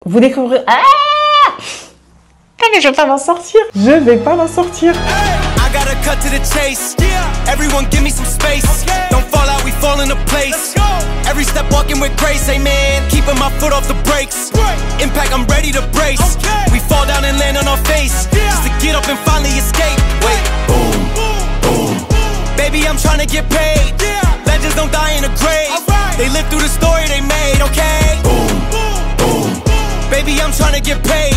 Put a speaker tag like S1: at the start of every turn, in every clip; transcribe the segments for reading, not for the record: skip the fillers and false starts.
S1: Vous découvrez... Ah, mais je vais pas m'en sortir. Je vais pas m'en sortir.
S2: I gotta cut to the chase. Everyone give me some space. Don't fall out, we fall into place. Every step walking with grace, amen. Keeping my foot off the brakes. Impact, I'm ready to brace. We fall down and land on our face. Just to get up and finally escape. Wait, boom, boom. Baby, I'm trying to get paid. Legends don't die in a grave. They live through the story they made, okay? Boom, boom. Baby, I'm trying to get paid.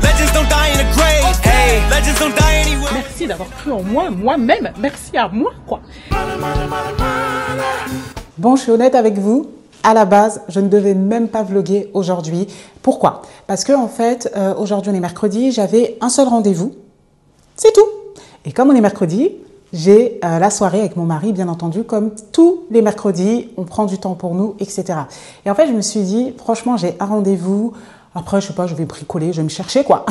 S2: Legends don't die in a grave. Hey, legends don't die anywhere.
S1: Merci d'avoir cru en moi, moi-même. Merci à moi, quoi. Bon, je suis honnête avec vous. À la base, je ne devais même pas vlogger aujourd'hui. Pourquoi? Parce que en fait, aujourd'hui on est mercredi, j'avais un seul rendez-vous. C'est tout. Et comme on est mercredi, j'ai la soirée avec mon mari, bien entendu, comme tous les mercredis, on prend du temps pour nous, etc. Et en fait, je me suis dit, franchement, j'ai un rendez-vous. Après, je sais pas, je vais bricoler, je vais me chercher, quoi.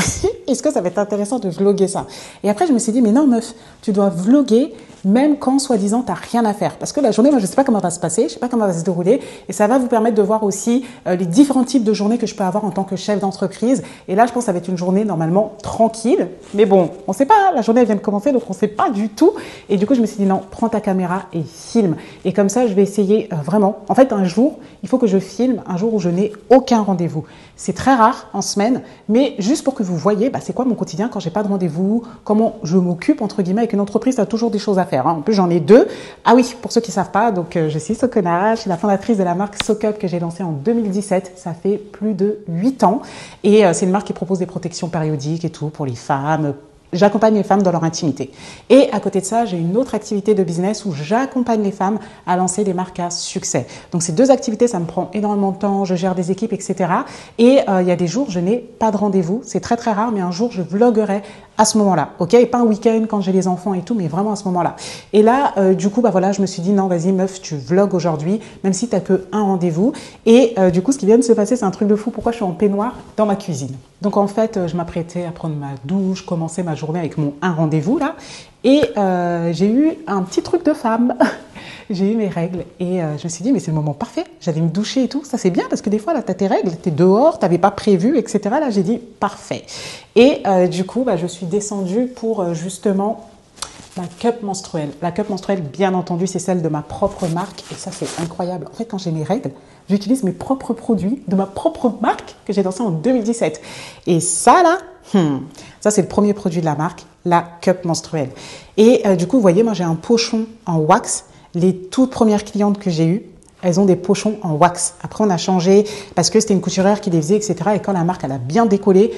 S1: Est-ce que ça va être intéressant de vlogger ça? Et après, je me suis dit, mais non, meuf, tu dois vlogger même quand, soi-disant, t'as rien à faire. Parce que la journée, moi, je sais pas comment va se passer, je sais pas comment va se dérouler. Et ça va vous permettre de voir aussi les différents types de journées que je peux avoir en tant que chef d'entreprise. Et là, je pense que ça va être une journée, normalement, tranquille. Mais bon, on sait pas, la journée, elle vient de commencer, donc on sait pas du tout. Et du coup, je me suis dit, non, prends ta caméra et filme. Et comme ça, je vais essayer vraiment. En fait, un jour, il faut que je filme un jour où je n'ai aucun rendez-vous. C'est très rare en semaine, mais juste pour que vous voyez, c'est quoi mon quotidien quand j'ai pas de rendez-vous, comment je m'occupe, entre guillemets, avec une entreprise, tu as toujours des choses à faire. En plus, j'en ai deux. Ah oui, pour ceux qui savent pas, donc je suis Sokona, je suis la fondatrice de la marque SoCup que j'ai lancée en 2017. Ça fait plus de 8 ans. Et c'est une marque qui propose des protections périodiques et tout pour les femmes. J'accompagne les femmes dans leur intimité. Et à côté de ça, j'ai une autre activité de business où j'accompagne les femmes à lancer des marques à succès. Donc ces deux activités, ça me prend énormément de temps, je gère des équipes, etc. Et il y a des jours, je n'ai pas de rendez-vous. C'est très très rare, mais un jour, je vloguerai à ce moment-là. Ok, et pas un week-end quand j'ai les enfants et tout, mais vraiment à ce moment-là. Et là, du coup, voilà, je me suis dit, non, vas-y, meuf, tu vlogs aujourd'hui, même si tu n'as que un rendez-vous. Et du coup, ce qui vient de se passer, c'est un truc de fou. Pourquoi je suis en peignoir dans ma cuisine? Donc en fait, je m'apprêtais à prendre ma douche, commencer ma journée avec mon un rendez-vous là. Et j'ai eu un petit truc de femme. J'ai eu mes règles et je me suis dit, mais c'est le moment parfait. J'allais me doucher et tout. Ça, c'est bien parce que des fois, là, tu as tes règles, tu es dehors, tu n'avais pas prévu, etc. Là, j'ai dit, parfait. Et du coup, je suis descendue pour justement ma cup menstruelle. La cup menstruelle, bien entendu, c'est celle de ma propre marque. Et ça, c'est incroyable. En fait, quand j'ai mes règles, j'utilise mes propres produits de ma propre marque que j'ai lancée en 2017. Et ça, là, ça, c'est le premier produit de la marque, la cup menstruelle. Et du coup, vous voyez, moi, j'ai un pochon en wax. Les toutes premières clientes que j'ai eues, elles ont des pochons en wax. Après, on a changé parce que c'était une couturière qui les faisait, etc. Et quand la marque, elle a bien décollé,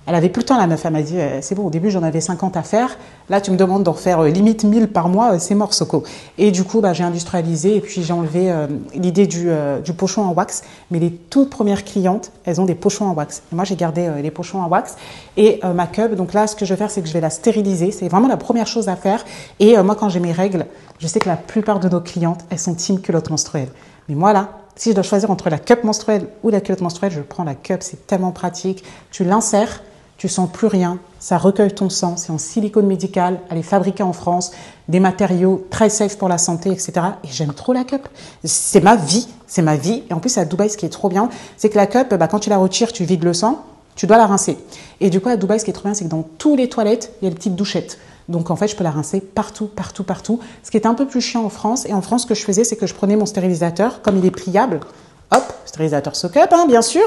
S1: elle avait plus le temps, la meuf. Elle m'a dit, c'est bon, au début, j'en avais 50 à faire. Là, tu me demandes d'en faire limite 1000 par mois, c'est mort, Soko. Et du coup, j'ai industrialisé et puis j'ai enlevé l'idée du pochon en wax. Mais les toutes premières clientes, elles ont des pochons en wax. Et moi, j'ai gardé les pochons en wax. Et ma cup, donc là, ce que je vais faire, c'est que je vais la stériliser. C'est vraiment la première chose à faire. Et moi, quand j'ai mes règles, je sais que la plupart de nos clientes, elles sont team culotte menstruelle. Mais moi, là, si je dois choisir entre la cup menstruelle ou la culotte menstruelle, je prends la cup. C'est tellement pratique. Tu l'insères. Tu sens plus rien, ça recueille ton sang, c'est en silicone médical, elle est fabriquée en France, des matériaux très safe pour la santé, etc. Et j'aime trop la cup. C'est ma vie, c'est ma vie. Et en plus, à Dubaï, ce qui est trop bien, c'est que la cup, quand tu la retires, tu vides le sang, tu dois la rincer. Et du coup, à Dubaï, ce qui est trop bien, c'est que dans toutes les toilettes, il y a des petites douchettes. Donc, en fait, je peux la rincer partout, partout, partout. Ce qui est un peu plus chiant en France. Et en France, ce que je faisais, c'est que je prenais mon stérilisateur, comme il est pliable. Hop, stérilisateur SoCup, bien sûr.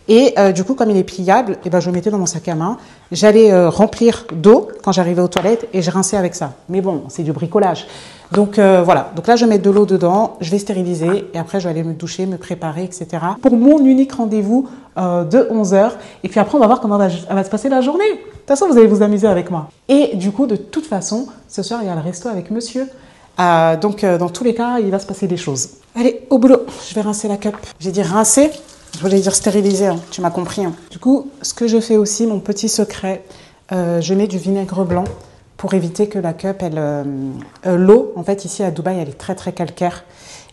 S1: Et du coup, comme il est pliable, je le mettais dans mon sac à main. J'allais remplir d'eau quand j'arrivais aux toilettes et je rinçais avec ça. Mais bon, c'est du bricolage. Donc voilà. Donc là, je vais mettre de l'eau dedans, je vais stériliser et après, je vais aller me doucher, me préparer, etc. Pour mon unique rendez-vous de 11h. Et puis après, on va voir comment va se passer la journée. De toute façon, vous allez vous amuser avec moi. Et du coup, de toute façon, ce soir, il y a le resto avec monsieur. Donc, dans tous les cas, il va se passer des choses. Allez, au boulot. Je vais rincer la cup. J'ai dit rincer, je voulais dire stériliser, tu m'as compris. Du coup, ce que je fais aussi, mon petit secret, je mets du vinaigre blanc pour éviter que la cup, l'eau, en fait, ici à Dubaï, elle est très, très calcaire.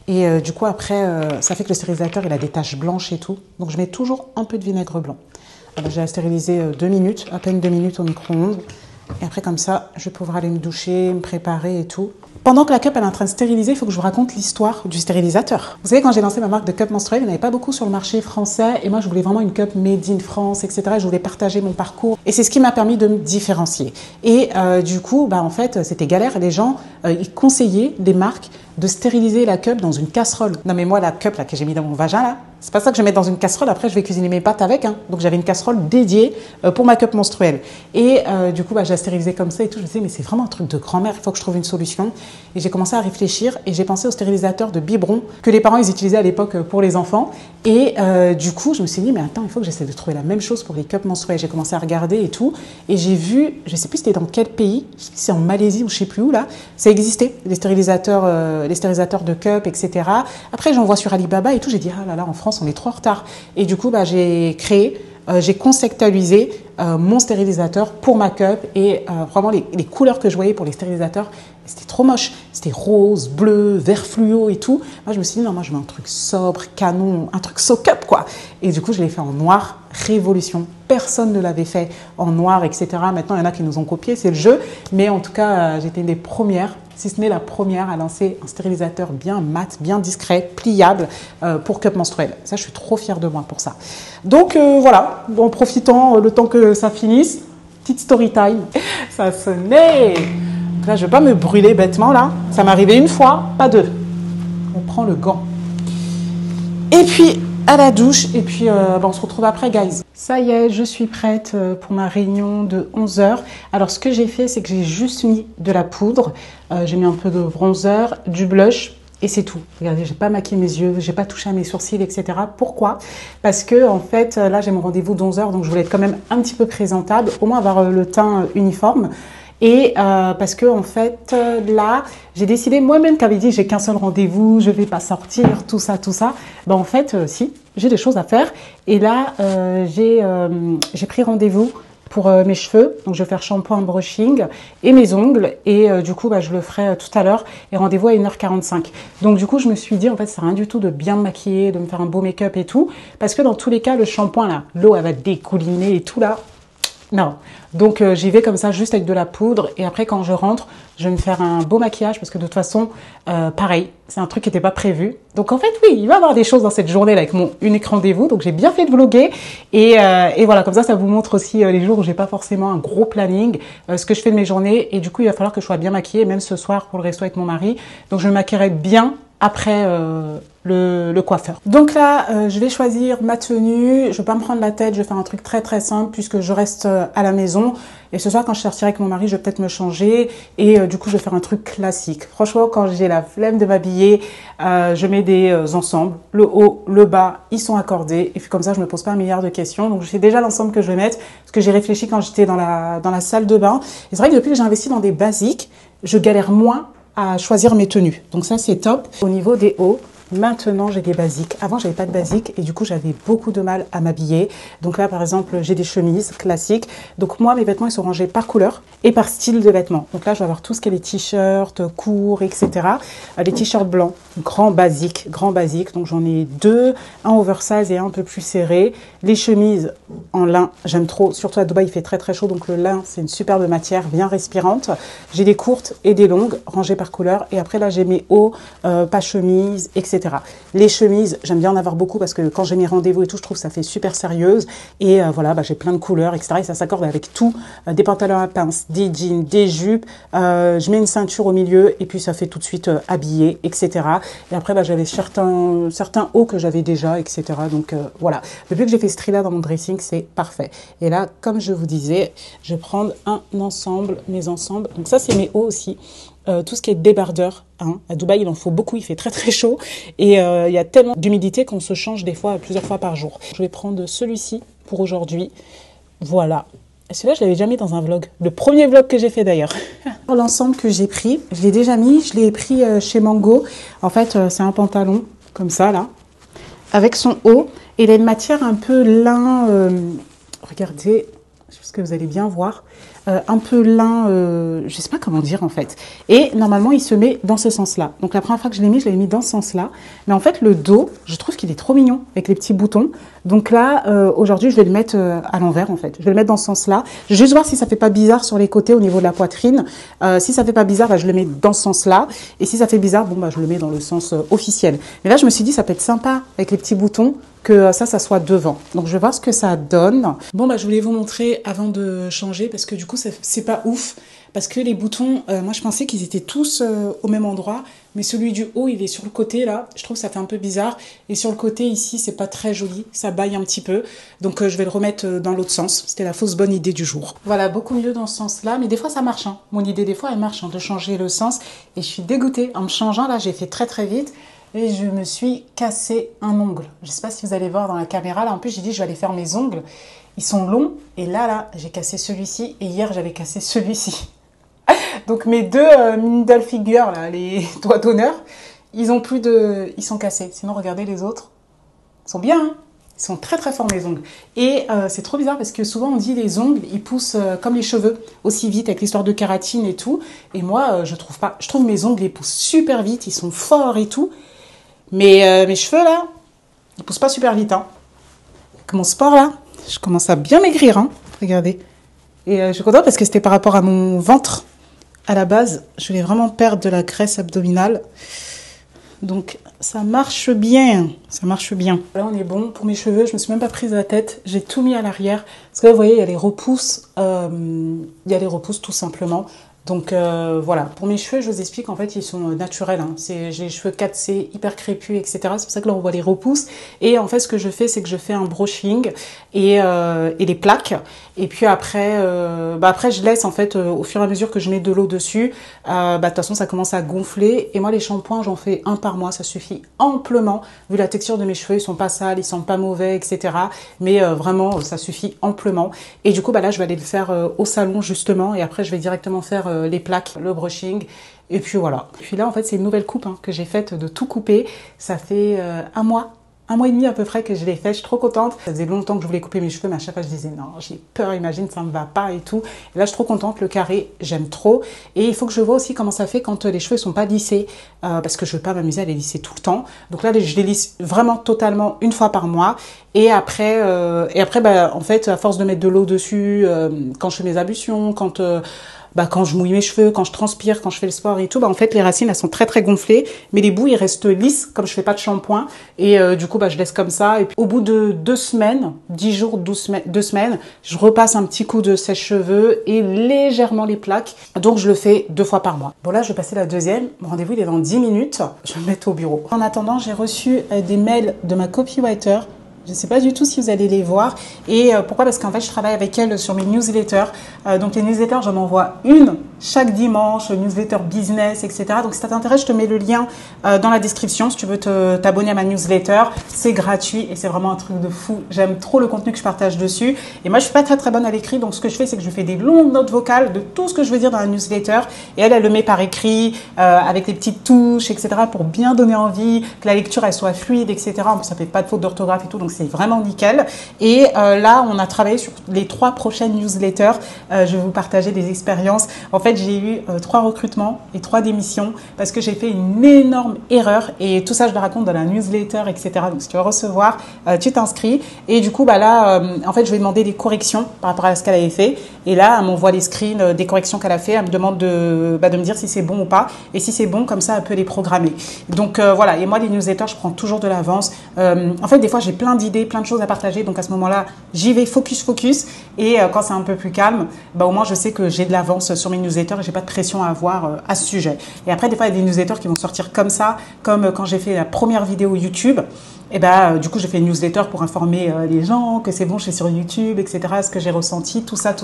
S1: Et du coup, après, ça fait que le stérilisateur, il a des taches blanches et tout. Donc, je mets toujours un peu de vinaigre blanc. Alors, j'ai stérilisé 2 minutes, à peine 2 minutes au micro-ondes. Et après, comme ça, je vais pouvoir aller me doucher, me préparer et tout. Pendant que la cup elle est en train de stériliser, il faut que je vous raconte l'histoire du stérilisateur. Vous savez, quand j'ai lancé ma marque de cup menstruelle, il n'y en avait pas beaucoup sur le marché français et moi je voulais vraiment une cup made in France, etc. Je voulais partager mon parcours et c'est ce qui m'a permis de me différencier. Et du coup, en fait, c'était galère. Les gens, ils conseillaient des marques de stériliser la cup dans une casserole. Non mais moi, la cup là, que j'ai mis dans mon vagin, là, c'est pas ça que je vais mettre dans une casserole. Après, je vais cuisiner mes pâtes avec. Donc j'avais une casserole dédiée pour ma cup menstruelle. Et du coup, je la stérilisais comme ça et tout. Je me disais, mais c'est vraiment un truc de grand-mère, il faut que je trouve une solution. Et j'ai commencé à réfléchir et j'ai pensé au stérilisateur de biberon que les parents ils utilisaient à l'époque pour les enfants. Et du coup, je me suis dit, mais attends, il faut que j'essaie de trouver la même chose pour les cups menstruelles. J'ai commencé à regarder et tout. Et j'ai vu, je sais plus c'était dans quel pays, je sais plus si c'est en Malaisie ou je sais plus où là, ça existait, les stérilisateurs de cup, etc. Après, j'en vois sur Alibaba et tout. J'ai dit, ah là là, en France, on est trop en retard. Et du coup, j'ai créé, j'ai conceptualisé mon stérilisateur pour ma cup et vraiment les couleurs que je voyais pour les stérilisateurs, c'était trop moche. C'était rose, bleu, vert fluo et tout. Moi, je me suis dit, non, moi, je veux un truc sobre, canon, un truc so cup, quoi. Et du coup, je l'ai fait en noir, révolution. Personne ne l'avait fait en noir, etc. Maintenant, il y en a qui nous ont copié, c'est le jeu. Mais en tout cas, j'étais une des premières, si ce n'est la première, à lancer un stérilisateur bien mat, bien discret, pliable pour cup menstruelle. Ça, je suis trop fière de moi pour ça. Donc, voilà, en profitant le temps que ça finisse, petite story time. Ça sonnait. Là, je ne vais pas me brûler bêtement, là. Ça m'est arrivé une fois, pas deux. On prend le gant. Et puis, à la douche. Et puis, on se retrouve après, guys. Ça y est, je suis prête pour ma réunion de 11 h. Alors, ce que j'ai fait, c'est que j'ai juste mis de la poudre. J'ai mis un peu de bronzer, du blush. Et c'est tout. Regardez, j'ai pas maquillé mes yeux, j'ai pas touché à mes sourcils, etc. Pourquoi? Parce que, en fait, là, j'ai mon rendez-vous de 11 h. Donc, je voulais être quand même un petit peu présentable. Au moins, avoir le teint uniforme. Et parce que en fait là j'ai décidé moi-même qu'avait dit j'ai qu'un seul rendez-vous, je vais pas sortir, tout ça. En fait si, j'ai des choses à faire et là j'ai pris rendez-vous pour mes cheveux, donc je vais faire shampoing, brushing et mes ongles et du coup je le ferai tout à l'heure et rendez-vous à 1h45. Donc du coup je me suis dit en fait ça sert à rien du tout de bien me maquiller, de me faire un beau make-up et tout parce que dans tous les cas le shampoing là, l'eau elle va découliner et tout là. Non, donc j'y vais comme ça juste avec de la poudre et après quand je rentre, je vais me faire un beau maquillage parce que de toute façon, pareil, c'est un truc qui n'était pas prévu. Donc en fait oui, il va y avoir des choses dans cette journée là avec mon unique rendez-vous, donc j'ai bien fait de vlogger et voilà, comme ça vous montre aussi les jours où j'ai pas forcément un gros planning, ce que je fais de mes journées et du coup il va falloir que je sois bien maquillée, même ce soir pour le resto avec mon mari, donc je me maquillerai bien après le coiffeur. Donc là, je vais choisir ma tenue. Je vais pas me prendre la tête. Je vais faire un truc très très simple puisque je reste à la maison. Et ce soir, quand je sortirai avec mon mari, je vais peut-être me changer. Et du coup, je vais faire un truc classique. Franchement, quand j'ai la flemme de m'habiller, je mets des ensembles. Le haut, le bas, ils sont accordés. Et puis comme ça, je me pose pas un milliard de questions. Donc je sais déjà l'ensemble que je vais mettre. Parce que j'ai réfléchi quand j'étais dans la salle de bain. Et c'est vrai que depuis que j'ai investi dans des basiques, je galère moins à choisir mes tenues. Donc ça, c'est top. Au niveau des hauts, maintenant, j'ai des basiques. Avant, j'avais pas de basiques et du coup, j'avais beaucoup de mal à m'habiller. Donc là, par exemple, j'ai des chemises classiques. Donc moi, mes vêtements, ils sont rangés par couleur et par style de vêtements. Donc là, je vais avoir tout ce qui est les t-shirts courts, etc. Les t-shirts blancs, grand basique. Donc j'en ai deux, un oversize et un peu plus serré. Les chemises en lin, j'aime trop. Surtout à Dubaï, il fait très très chaud. Donc le lin, c'est une superbe matière, bien respirante. J'ai des courtes et des longues, rangées par couleur. Et après, là, j'ai mes hauts, pas chemise, etc. Les chemises, j'aime bien en avoir beaucoup parce que quand j'ai mes rendez-vous et tout, je trouve que ça fait super sérieuse. Et voilà, j'ai plein de couleurs, etc. Et ça s'accorde avec tout. Des pantalons à pinces, des jeans, des jupes. Je mets une ceinture au milieu et puis ça fait tout de suite habillé, etc. Et après, j'avais certains hauts que j'avais déjà, etc. Donc voilà. Depuis que j'ai fait ce tri-là dans mon dressing, c'est parfait. Et là, comme je vous disais, je vais prendre un ensemble, mes ensembles. Donc ça, c'est mes hauts aussi. Tout ce qui est débardeur, hein. À Dubaï, il en faut beaucoup, il fait très très chaud et il y a tellement d'humidité qu'on se change des fois plusieurs fois par jour. Je vais prendre celui-ci pour aujourd'hui. Voilà. Celui-là, je l'avais déjà mis dans un vlog. Le premier vlog que j'ai fait d'ailleurs. L'ensemble que j'ai pris, je l'ai déjà mis. Je l'ai pris chez Mango. En fait, c'est un pantalon comme ça, là, avec son haut. Et il a une matière un peu lin. Regardez. je pense que vous allez bien voir, un peu lin, je sais pas comment dire en fait. Et normalement, il se met dans ce sens-là. Donc la première fois que je l'ai mis dans ce sens-là. Mais en fait, le dos, je trouve qu'il est trop mignon avec les petits boutons. Donc là, aujourd'hui, je vais le mettre à l'envers en fait. Je vais le mettre dans ce sens-là. Je vais juste voir si ça fait pas bizarre sur les côtés au niveau de la poitrine. Si ça fait pas bizarre, bah, je le mets dans ce sens-là. Et si ça fait bizarre, bon bah je le mets dans le sens officiel. Mais là, je me suis dit, ça peut être sympa avec les petits boutons que ça soit devant. Donc je vais voir ce que ça donne. Bon bah je voulais vous montrer avant de changer parce que du coup c'est pas ouf parce que les boutons, moi je pensais qu'ils étaient tous au même endroit, mais celui du haut il est sur le côté là. Je trouve que ça fait un peu bizarre et sur le côté ici c'est pas très joli, ça baille un petit peu. Donc je vais le remettre dans l'autre sens. C'était la fausse bonne idée du jour. Voilà, beaucoup mieux dans ce sens-là, mais des fois ça marche. Hein. Mon idée des fois elle marche de changer le sens et je suis dégoûtée en me changeant là. J'ai fait très vite. Et je me suis cassé un ongle. Je ne sais pas si vous allez voir dans la caméra. Là, en plus, j'ai dit je vais aller faire mes ongles. Ils sont longs. Et là, j'ai cassé celui-ci. Et hier, j'avais cassé celui-ci. Donc, mes deux middle fingers, là, les doigts d'honneur, ils sont cassés. Sinon, regardez les autres. Ils sont bien, hein. Ils sont très forts, mes ongles. Et c'est trop bizarre parce que souvent, on dit les ongles, ils poussent comme les cheveux, aussi vite avec l'histoire de kératine et tout. Et moi, je trouve pas. Je trouve mes ongles, ils poussent super vite. Ils sont forts et tout. Mais mes cheveux, là, ils poussent pas super vite. Hein. Avec mon sport, là, je commence à bien maigrir. Hein. Regardez. Et je suis contente parce que c'était par rapport à mon ventre. À la base, je voulais vraiment perdre de la graisse abdominale. Donc, ça marche bien. Ça marche bien. Là, on est bon. Pour mes cheveux, je me suis même pas prise la tête. J'ai tout mis à l'arrière. Parce que là, vous voyez, il y a les repousses. Il y a les repousses, tout simplement. Donc voilà, pour mes cheveux, je vous explique, en fait, ils sont naturels. Hein. J'ai les cheveux 4C, hyper crépus, etc. C'est pour ça que là, on voit les repousses. Et en fait, ce que je fais, c'est que je fais un brushing et les plaques. Et puis après, après, je laisse, en fait, au fur et à mesure que je mets de l'eau dessus, de toute façon, ça commence à gonfler. Et moi, les shampoings, j'en fais un par mois. Ça suffit amplement. Vu la texture de mes cheveux, ils sont pas sales, ils sont pas mauvais, etc. Mais vraiment, ça suffit amplement. Et du coup, là, je vais aller le faire au salon, justement. Et après, je vais directement faire les plaques, le brushing, et puis voilà. Et puis là, en fait, c'est une nouvelle coupe que j'ai faite de tout couper. Ça fait un mois et demi à peu près que je l'ai fait. Je suis trop contente. Ça faisait longtemps que je voulais couper mes cheveux, mais à chaque fois, je disais non, j'ai peur, imagine, ça me va pas et tout. Et là, je suis trop contente. Le carré, j'aime trop. Et il faut que je vois aussi comment ça fait quand les cheveux sont pas lissés, parce que je veux pas m'amuser à les lisser tout le temps. Donc là, je les lisse vraiment totalement une fois par mois. Et après, en fait, à force de mettre de l'eau dessus, quand je fais mes ablutions, quand je mouille mes cheveux, quand je transpire, quand je fais le sport et tout, en fait, les racines, elles sont très gonflées, mais les bouts, ils restent lisses, comme je fais pas de shampoing. Et du coup, je laisse comme ça. Et puis, au bout de 2 semaines, 10 jours, 2 semaines, je repasse un petit coup de sèche-cheveux et légèrement les plaques. Donc, je le fais 2 fois par mois. Bon, là, je vais passer la deuxième. Mon rendez-vous, il est dans 10 minutes. Je vais me mettre au bureau. En attendant, j'ai reçu des mails de ma copywriter. Je ne sais pas du tout si vous allez les voir. Et pourquoi? Parce qu'en fait, je travaille avec elle sur mes newsletters. Donc, les newsletters, j'en envoie une chaque dimanche, newsletter business, etc. Donc, si ça t'intéresse, je te mets le lien dans la description si tu veux t'abonner à ma newsletter. C'est gratuit et c'est vraiment un truc de fou. J'aime trop le contenu que je partage dessus. Et moi, je suis pas très bonne à l'écrit. Donc, ce que je fais, c'est que je fais des longues notes vocales de tout ce que je veux dire dans la newsletter. Et elle le met par écrit, avec des petites touches, etc. pour bien donner envie, que la lecture, elle soit fluide, etc. En plus, ça fait pas de faute d'orthographe et tout. Donc, c'est vraiment nickel. Et là, on a travaillé sur les 3 prochaines newsletters. Je vais vous partager des expériences. En fait, j'ai eu 3 recrutements et 3 démissions parce que j'ai fait une énorme erreur. Et tout ça, je le raconte dans la newsletter, etc. Donc, si tu veux recevoir, tu t'inscris. Et du coup, là, en fait, je vais demander des corrections par rapport à ce qu'elle avait fait. Et là, elle m'envoie les screens des corrections qu'elle a fait. Elle me demande de me dire si c'est bon ou pas. Et si c'est bon, comme ça, elle peut les programmer. Donc, voilà. Et moi, les newsletters, je prends toujours de l'avance. En fait, des fois, j'ai plein d'idées, plein de choses à partager. Donc, à ce moment-là, j'y vais focus. Et quand c'est un peu plus calme, au moins, je sais que j'ai de l'avance sur mes newsletters et j'ai pas de pression à avoir à ce sujet. Et après, des fois, il y a des newsletters qui vont sortir comme ça, comme quand j'ai fait la première vidéo YouTube. Et du coup, j'ai fait une newsletter pour informer les gens que c'est bon, je suis sur YouTube, etc., ce que j'ai ressenti, tout ça.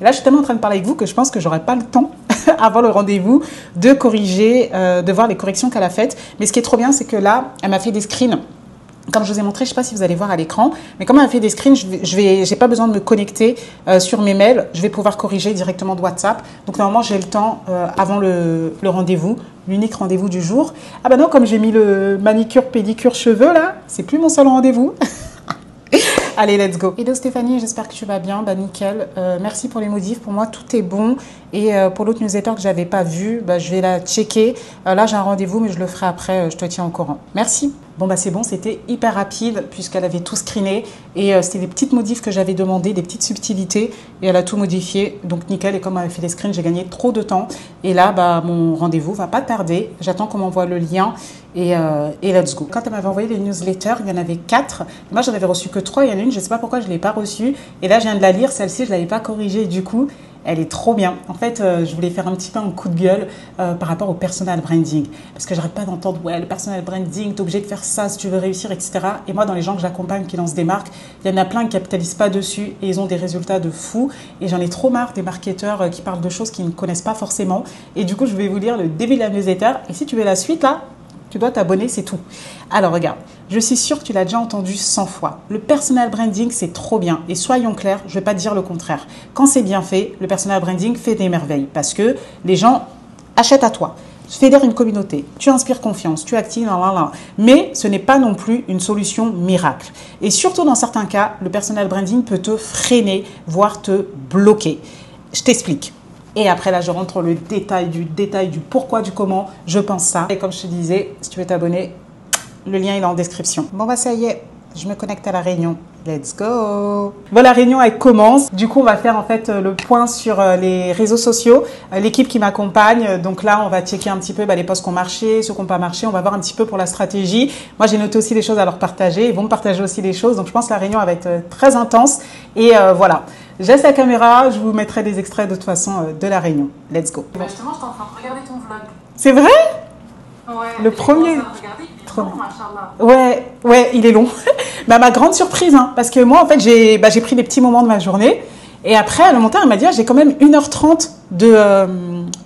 S1: Et là, je suis tellement en train de parler avec vous que je pense que j'aurai pas le temps, avant le rendez-vous, de corriger, de voir les corrections qu'elle a faites. Mais ce qui est trop bien, c'est que là, elle m'a fait des screens. Comme je vous ai montré, je ne sais pas si vous allez voir à l'écran, mais comme elle a fait des screens, j'ai pas besoin de me connecter sur mes mails. Je vais pouvoir corriger directement de WhatsApp. Donc normalement, j'ai le temps avant le rendez-vous, l'unique rendez-vous du jour. Ah non, comme j'ai mis le manicure, pédicure, cheveux là, c'est plus mon seul rendez-vous. Allez, let's go. Hello Stéphanie, j'espère que tu vas bien. Bah nickel. Merci pour les modifs. Pour moi, tout est bon. Et pour l'autre newsletter que j'avais pas vue, bah, je vais la checker. Là, j'ai un rendez-vous, mais je le ferai après. Je te tiens au courant. Merci. Bon, bah c'est bon, c'était hyper rapide puisqu'elle avait tout screené. Et c'était des petites modifs que j'avais demandé, des petites subtilités. Et elle a tout modifié. Donc nickel. Et comme elle avait fait les screens, j'ai gagné trop de temps. Et là, bah, mon rendez-vous va pas tarder. J'attends qu'on m'envoie le lien. Et let's go. Quand elle m'avait envoyé les newsletters, il y en avait 4. Moi, j'en avais reçu que 3. Il y en a une, je ne sais pas pourquoi je ne l'ai pas reçue. Et là, je viens de la lire. Celle-ci, je ne l'avais pas corrigée. Du coup, elle est trop bien. En fait, je voulais faire un petit peu un coup de gueule par rapport au personal branding. Parce que j'arrête pas d'entendre, ouais, le personal branding, t'es obligé de faire ça si tu veux réussir, etc. Et moi, dans les gens que j'accompagne qui lancent des marques, il y en a plein qui ne capitalisent pas dessus et ils ont des résultats de fou. Et j'en ai trop marre des marketeurs qui parlent de choses qu'ils ne connaissent pas forcément. Et du coup, je vais vous lire le début de la newsletter. Et si tu veux la suite, là, tu dois t'abonner, c'est tout. Alors regarde, je suis sûre que tu l'as déjà entendu 100 fois. Le personal branding, c'est trop bien. Et soyons clairs, je ne vais pas te dire le contraire. Quand c'est bien fait, le personal branding fait des merveilles. Parce que les gens achètent à toi. Tu fédères une communauté, tu inspires confiance, tu actives, mais ce n'est pas non plus une solution miracle. Et surtout dans certains cas, le personal branding peut te freiner, voire te bloquer. Je t'explique. Et après, là, je rentre dans le détail du pourquoi, du comment je pense ça. Et comme je te disais, si tu veux t'abonner, le lien est en description. Bon, bah ça y est, je me connecte à la réunion. Let's go. Bon, la réunion, elle commence. Du coup, on va faire en fait le point sur les réseaux sociaux, l'équipe qui m'accompagne. Donc là, on va checker un petit peu les posts qui ont marché, ceux qui n'ont pas marché. On va voir un petit peu pour la stratégie. Moi, j'ai noté aussi des choses à leur partager. Ils vont me partager aussi des choses. Donc, je pense que la réunion elle va être très intense. Et voilà. Je laisse la caméra. Je vous mettrai des extraits de toute façon de la réunion. Let's go.
S3: Bah justement, j'étais en train de regarder ton vlog.
S1: C'est vrai?
S3: Ouais.
S1: Le premier.
S3: Ouais,
S1: ouais, il est long. Bah, ma grande surprise, hein, parce que moi, en fait, j'ai pris des petits moments de ma journée. Et après, le monteur, elle m'a dit, j'ai quand même 1h30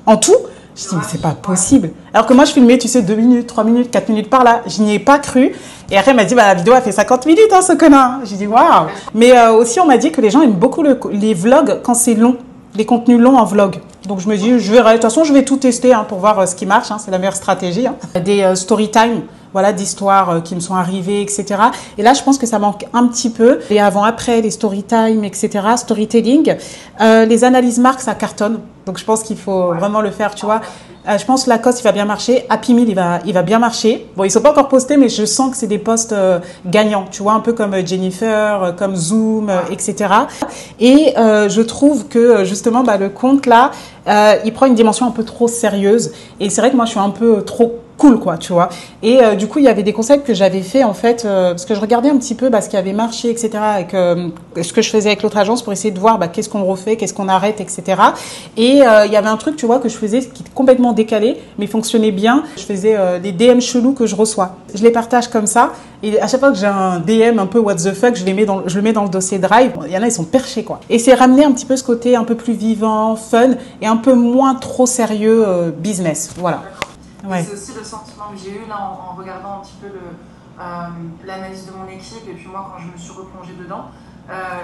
S1: en tout. Je dis, mais c'est pas possible. Alors que moi, je filmais, tu sais, 2 minutes, 3 minutes, 4 minutes par là. Je n'y ai pas cru. Et après, elle m'a dit, bah, la vidéo a fait 50 minutes, hein, ce connard. J'ai dit, waouh. Mais aussi, on m'a dit que les gens aiment beaucoup les vlogs quand c'est long. Les contenus longs en vlog. Donc, je me dis, je verrai. De toute façon, je vais tout tester pour voir ce qui marche. C'est la meilleure stratégie. Des story time, voilà, d'histoires qui me sont arrivées, etc. Et là, je pense que ça manque un petit peu. Les avant-après, les story time, etc., storytelling. Les analyses marques, ça cartonne. Donc, je pense qu'il faut vraiment le faire, tu vois. Je pense que Lacoste, il va bien marcher. Happy Meal, il va bien marcher. Bon, ils sont pas encore postés, mais je sens que c'est des posts gagnants. Tu vois, un peu comme Jennifer, comme Zoom, etc. Et je trouve que justement, le compte là, il prend une dimension un peu trop sérieuse. Et c'est vrai que moi, je suis un peu trop cool, quoi, tu vois. Et du coup, il y avait des concepts que j'avais fait, en fait, parce que je regardais un petit peu ce qui avait marché, etc., avec ce que je faisais avec l'autre agence pour essayer de voir qu'est-ce qu'on refait, qu'est-ce qu'on arrête, etc. Et il y avait un truc, tu vois, que je faisais qui était complètement décalé, mais fonctionnait bien. Je faisais des DM chelous que je reçois. Je les partage comme ça. Et à chaque fois que j'ai un DM un peu what the fuck, je le mets dans le dossier Drive. Il y en a, ils sont perchés, quoi. Et c'est ramener un petit peu ce côté un peu plus vivant, fun, et un peu moins trop sérieux business. Voilà.
S3: Ouais. C'est aussi le sentiment que j'ai eu là en regardant un petit peu l'analyse de mon équipe et puis moi quand je me suis replongée dedans,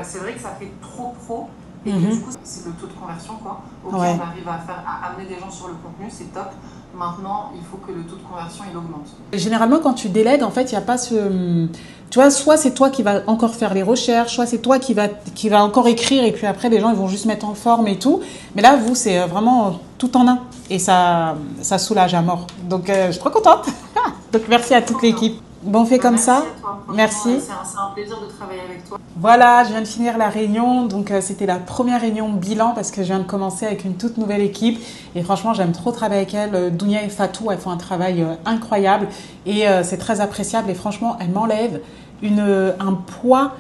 S3: c'est vrai que ça fait trop pro et que du coup c'est le taux de conversion quoi. Ok, on arrive à amener des gens sur le contenu, c'est top. Maintenant, il faut que le taux de conversion il augmente.
S1: Généralement, quand tu délègues, en fait, il n'y a pas ce... Tu vois, soit c'est toi qui vas encore faire les recherches, soit c'est toi qui va encore écrire et puis après, les gens ils vont juste mettre en forme et tout. Mais là, vous, c'est vraiment tout en un. Et ça soulage à mort. Donc, je suis trop contente. Donc, merci à toute l'équipe. Bon, on fait comme ça. Merci.
S3: C'est un plaisir de travailler avec toi.
S1: Voilà, je viens de finir la réunion. Donc, c'était la première réunion bilan parce que je viens de commencer avec une toute nouvelle équipe. Et franchement, j'aime trop travailler avec elles. Dounia et Fatou, elles font un travail incroyable. Et c'est très appréciable. Et franchement, elles m'enlèvent un poids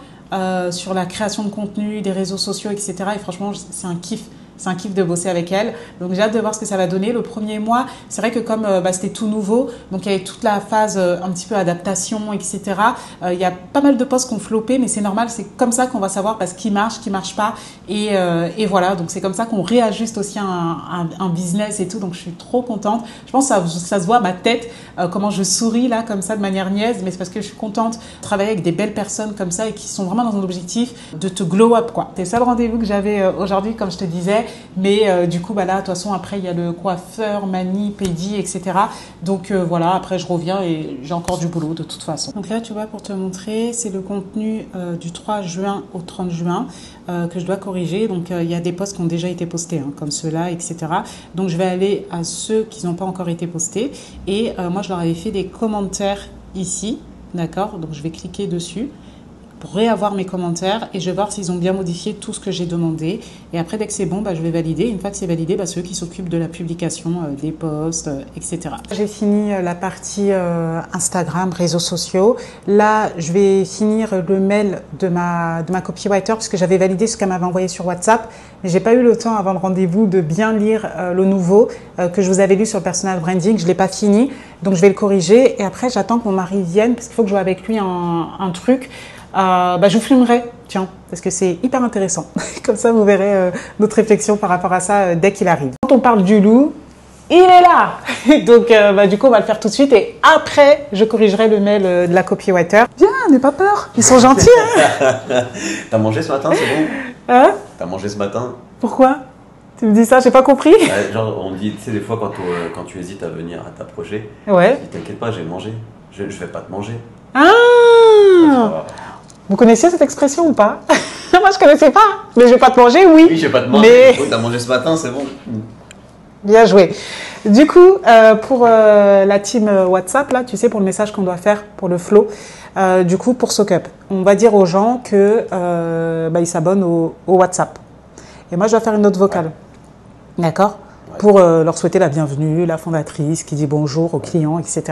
S1: sur la création de contenu, des réseaux sociaux, etc. Et franchement, c'est un kiff. C'est un kiff de bosser avec elle. Donc, j'ai hâte de voir ce que ça va donner. Le premier mois, c'est vrai que comme c'était tout nouveau, donc il y avait toute la phase un petit peu adaptation, etc. Il y a pas mal de posts qui ont floppé, mais c'est normal. C'est comme ça qu'on va savoir ce qui marche pas. Et voilà, donc c'est comme ça qu'on réajuste aussi un business et tout. Donc, je suis trop contente. Je pense que ça se voit à ma tête, comment je souris là, comme ça, de manière niaise. Mais c'est parce que je suis contente de travailler avec des belles personnes comme ça et qui sont vraiment dans un objectif de te glow up, quoi. C'est ça le rendez-vous que j'avais aujourd'hui, comme je te disais. Mais du coup, bah là, de toute façon, après, il y a le coiffeur, mani, pédi, etc. Donc voilà, après, je reviens et j'ai encore du boulot de toute façon. Donc là, tu vois, pour te montrer, c'est le contenu du 3 juin au 30 juin que je dois corriger. Donc il y a des posts qui ont déjà été postés, hein, comme ceux-là, etc. Donc je vais aller à ceux qui n'ont pas encore été postés. Et moi, je leur avais fait des commentaires ici, d'accord? Donc je vais cliquer dessus pour réavoir mes commentaires et je vais voir s'ils ont bien modifié tout ce que j'ai demandé. Et après, dès que c'est bon, bah, je vais valider. Une fois que c'est validé, bah, c'est eux qui s'occupent de la publication des posts, etc. J'ai fini la partie Instagram, réseaux sociaux. Là, je vais finir le mail de ma copywriter parce que j'avais validé ce qu'elle m'avait envoyé sur WhatsApp. Mais j'ai pas eu le temps avant le rendez-vous de bien lire le nouveau que je vous avais lu sur le personal branding. Je l'ai pas fini, donc je vais le corriger. Et après, j'attends que mon mari vienne parce qu'il faut que je joue avec lui un truc. Bah, je vous filmerai, tiens, parce que c'est hyper intéressant. Comme ça, vous verrez notre réflexion par rapport à ça dès qu'il arrive. Quand on parle du loup, il est là. Donc, bah, du coup, on va le faire tout de suite. Et après, je corrigerai le mail de la copywriter. Viens, n'aie pas peur. Ils sont gentils. Hein.
S4: T'as mangé ce matin, c'est bon?
S1: Hein?
S4: T'as mangé ce matin?
S1: Pourquoi? Tu me dis ça, j'ai pas compris.
S4: Ouais, genre, on dit, tu sais, des fois, quand tu hésites à venir à t'approcher,
S1: Ouais.
S4: tu dis, t'inquiète pas, j'ai mangé. Je vais pas te manger.
S1: Ah! Vous connaissiez cette expression ou pas? Moi, je connaissais pas. Mais je vais pas te manger, oui.
S4: Oui, je vais pas te manger.
S1: Mais...
S4: Oh, t'as mangé ce matin, c'est bon.
S1: Bien joué. Du coup, pour la team WhatsApp, là, tu sais, pour le message qu'on doit faire pour le flow, du coup, pour SockUp, on va dire aux gens que bah, ils s'abonnent au WhatsApp. Et moi, je dois faire une note vocale. D'accord? Ouais. Pour leur souhaiter la bienvenue, la fondatrice qui dit bonjour aux clients, etc.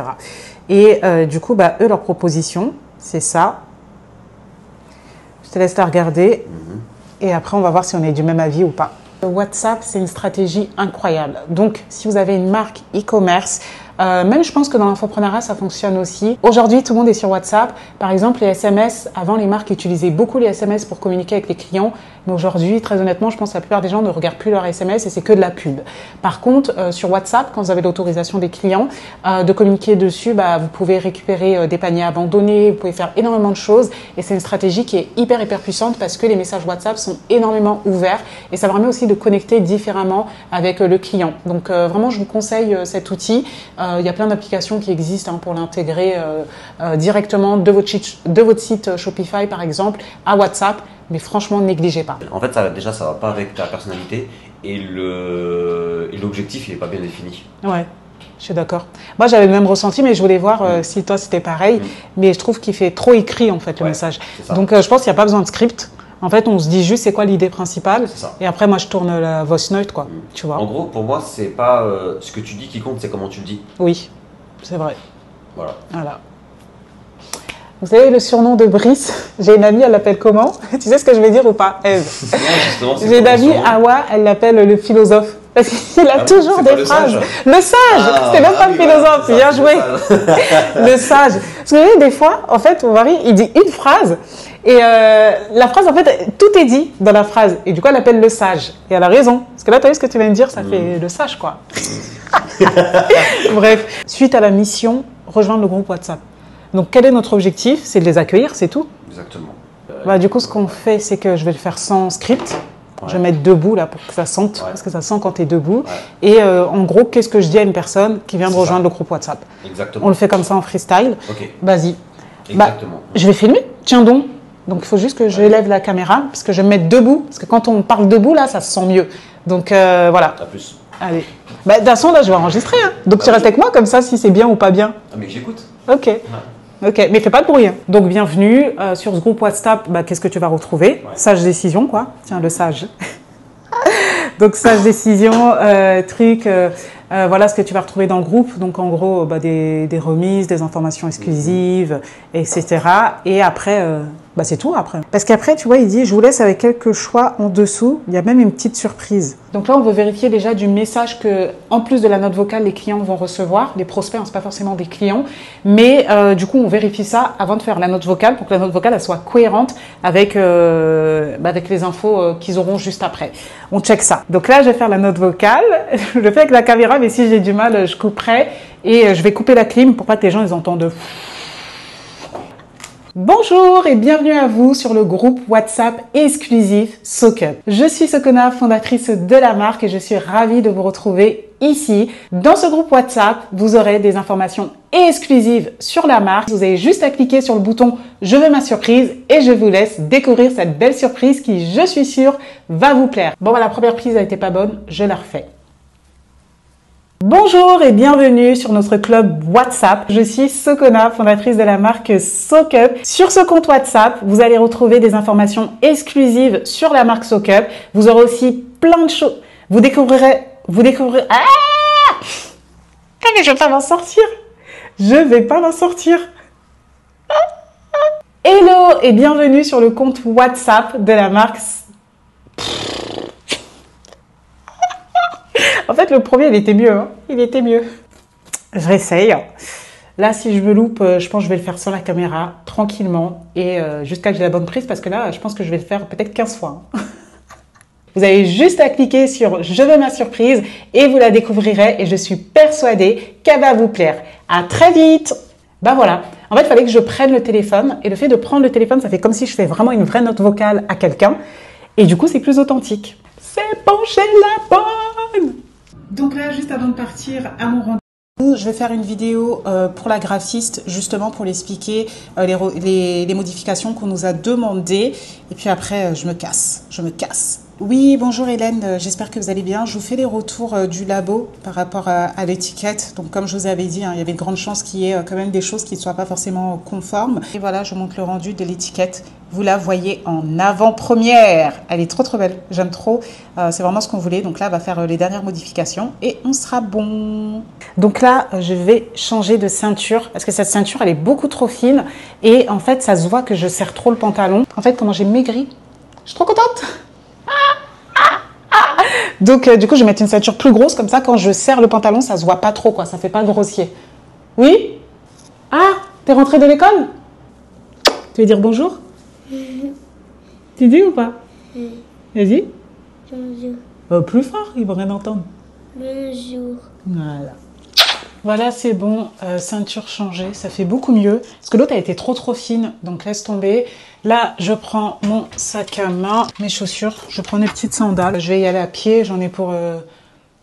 S1: Et du coup, bah, eux, leur proposition, c'est ça. Je te laisse la regarder. Et après, on va voir si on est du même avis ou pas. WhatsApp, c'est une stratégie incroyable. Donc, si vous avez une marque e-commerce, même je pense que dans l'infoprenariat, ça fonctionne aussi. Aujourd'hui, tout le monde est sur WhatsApp. Par exemple, les SMS, avant, les marques utilisaient beaucoup les SMS pour communiquer avec les clients. Mais aujourd'hui, très honnêtement, je pense que la plupart des gens ne regardent plus leurs SMS et c'est que de la pub. Par contre, sur WhatsApp, quand vous avez l'autorisation des clients de communiquer dessus, bah, vous pouvez récupérer des paniers abandonnés, vous pouvez faire énormément de choses. Et c'est une stratégie qui est hyper puissante parce que les messages WhatsApp sont énormément ouverts et ça permet aussi de connecter différemment avec le client. Donc vraiment, je vous conseille cet outil. Il y a plein d'applications qui existent hein, pour l'intégrer directement de votre site Shopify, par exemple, à WhatsApp. Mais franchement, ne négligez pas.
S4: En fait, déjà, ça va pas avec ta personnalité et l'objectif, il est pas bien défini.
S1: Ouais, je suis d'accord. Moi, j'avais le même ressenti, mais je voulais voir si toi, c'était pareil. Mais je trouve qu'il fait trop écrit, en fait, le message. Donc, je pense qu'il n'y a pas besoin de script. En fait, on se dit juste c'est quoi l'idée principale. Et après, moi, je tourne la voice note, quoi. Tu vois.
S4: En gros, pour moi, c'est pas ce que tu dis qui compte, c'est comment tu le dis.
S1: Oui, c'est vrai.
S4: Voilà.
S1: Vous savez le surnom de Brice? J'ai une amie, elle l'appelle comment? Tu sais ce que je vais dire ou pas, Eve? J'ai une amie, Awa, elle l'appelle le philosophe. Parce qu'il a toujours des phrases. Le sage, c'était même pas le philosophe, bien joué. Le sage. Parce que vous voyez, des fois, en fait, mon mari, il dit une phrase. Et la phrase, en fait, tout est dit dans la phrase. Et du coup, elle l'appelle le sage. Et elle a raison. Parce que là, tu as vu ce que tu viens de dire, ça fait le sage, quoi. Bref, suite à la mission, rejoindre le groupe WhatsApp. Donc, quel est notre objectif? C'est de les accueillir, c'est tout.
S4: Exactement.
S1: Bah, du coup, ce qu'on fait, c'est que je vais le faire sans script. Ouais. Je vais mettre debout là pour que ça sente, parce que ça sent quand tu es debout. Ouais. Et en gros, qu'est-ce que je dis à une personne qui vient de rejoindre le groupe WhatsApp?
S4: Exactement.
S1: On le fait comme ça en freestyle.
S4: Ok.
S1: Vas-y.
S4: Exactement.
S1: Bah, je vais filmer. Tiens donc. Donc, il faut juste que je lève la caméra, parce que je vais me mettre debout. Parce que quand on parle debout, là, ça se sent mieux. Donc, voilà.
S4: À plus.
S1: Allez. Bah, de toute façon, là, je vais enregistrer. Hein. Donc, tu restes avec moi, comme ça, si c'est bien ou pas bien.
S4: Ah, mais j'écoute.
S1: Ok. Ouais. Ok, mais fais pas de bruit. Hein. Donc, bienvenue. Sur ce groupe WhatsApp, bah, qu'est-ce que tu vas retrouver? Sage décision, quoi. Tiens, le sage. Donc, sage décision, voilà ce que tu vas retrouver dans le groupe. Donc, en gros, bah, des remises, des informations exclusives, etc. Et après, bah, c'est tout après. Parce qu'après, tu vois, il dit, je vous laisse avec quelques choix en dessous. Il y a même une petite surprise. Donc là, on veut vérifier déjà du message que, en plus de la note vocale, les clients vont recevoir. Les prospects, hein, c'est pas forcément des clients. Mais du coup, on vérifie ça avant de faire la note vocale pour que la note vocale elle soit cohérente avec, avec les infos qu'ils auront juste après. On check ça. Donc là, je vais faire la note vocale. Je le fais avec la caméra, mais si j'ai du mal, je couperai. Et je vais couper la clim pour pas que les gens ils entendent. Bonjour et bienvenue à vous sur le groupe WhatsApp exclusif SoCup. Je suis Sokona, fondatrice de la marque et je suis ravie de vous retrouver ici. Dans ce groupe WhatsApp, vous aurez des informations exclusives sur la marque. Vous avez juste à cliquer sur le bouton « Je veux ma surprise » et je vous laisse découvrir cette belle surprise qui, je suis sûre, va vous plaire. Bon, la première prise a été pas bonne, je la refais. Bonjour et bienvenue sur notre club WhatsApp. Je suis Sokona, fondatrice de la marque SoCup. Sur ce compte WhatsApp, vous allez retrouver des informations exclusives sur la marque SoCup. Vous aurez aussi plein de choses. Vous découvrirez... Ah! Mais je vais pas m'en sortir. Je vais pas m'en sortir. Hello et bienvenue sur le compte WhatsApp de la marque. En fait, le premier, il était mieux. Hein. Il était mieux. Je réessaye. Là, si je me loupe, je pense que je vais le faire sans la caméra, tranquillement, et jusqu'à ce que j'ai la bonne prise, parce que là, je pense que je vais le faire peut-être 15 fois. Hein. Vous avez juste à cliquer sur « Je veux ma surprise » et vous la découvrirez, et je suis persuadée qu'elle va vous plaire. À très vite. Ben voilà. En fait, il fallait que je prenne le téléphone, et le fait de prendre le téléphone, ça fait comme si je fais vraiment une vraie note vocale à quelqu'un, et du coup, c'est plus authentique. C'est bon, j'ai la bonne. Donc là, juste avant de partir à mon rendez-vous, je vais faire une vidéo pour la graphiste, justement pour l'expliquer les modifications qu'on nous a demandées. Et puis après, je me casse. Oui, bonjour Hélène, j'espère que vous allez bien. Je vous fais les retours du labo par rapport à l'étiquette. Donc comme je vous avais dit, hein, il y avait de grandes chances qu'il y ait quand même des choses qui ne soient pas forcément conformes. Et voilà, je vous montre le rendu de l'étiquette. Vous la voyez en avant-première. Elle est trop belle, j'aime trop. C'est vraiment ce qu'on voulait. Donc là, on va faire les dernières modifications et on sera bon. Donc là, je vais changer de ceinture parce que cette ceinture, elle est beaucoup trop fine. Et en fait, ça se voit que je serre trop le pantalon. En fait, comment j'ai maigri. Je suis trop contente. Donc, du coup, je vais mettre une ceinture plus grosse, comme ça, quand je serre le pantalon, ça se voit pas trop, quoi. Ça fait pas grossier. Oui? Ah, t'es rentrée de l'école? Tu veux dire bonjour? Tu dis ou pas? Vas-y. Bonjour. Plus fort, ils vont rien entendre.
S5: Bonjour.
S1: Voilà. Voilà, c'est bon, ceinture changée, ça fait beaucoup mieux. Parce que l'autre a été trop fine, donc laisse tomber. Là, je prends mon sac à main, mes chaussures, je prends mes petites sandales. Je vais y aller à pied, j'en ai pour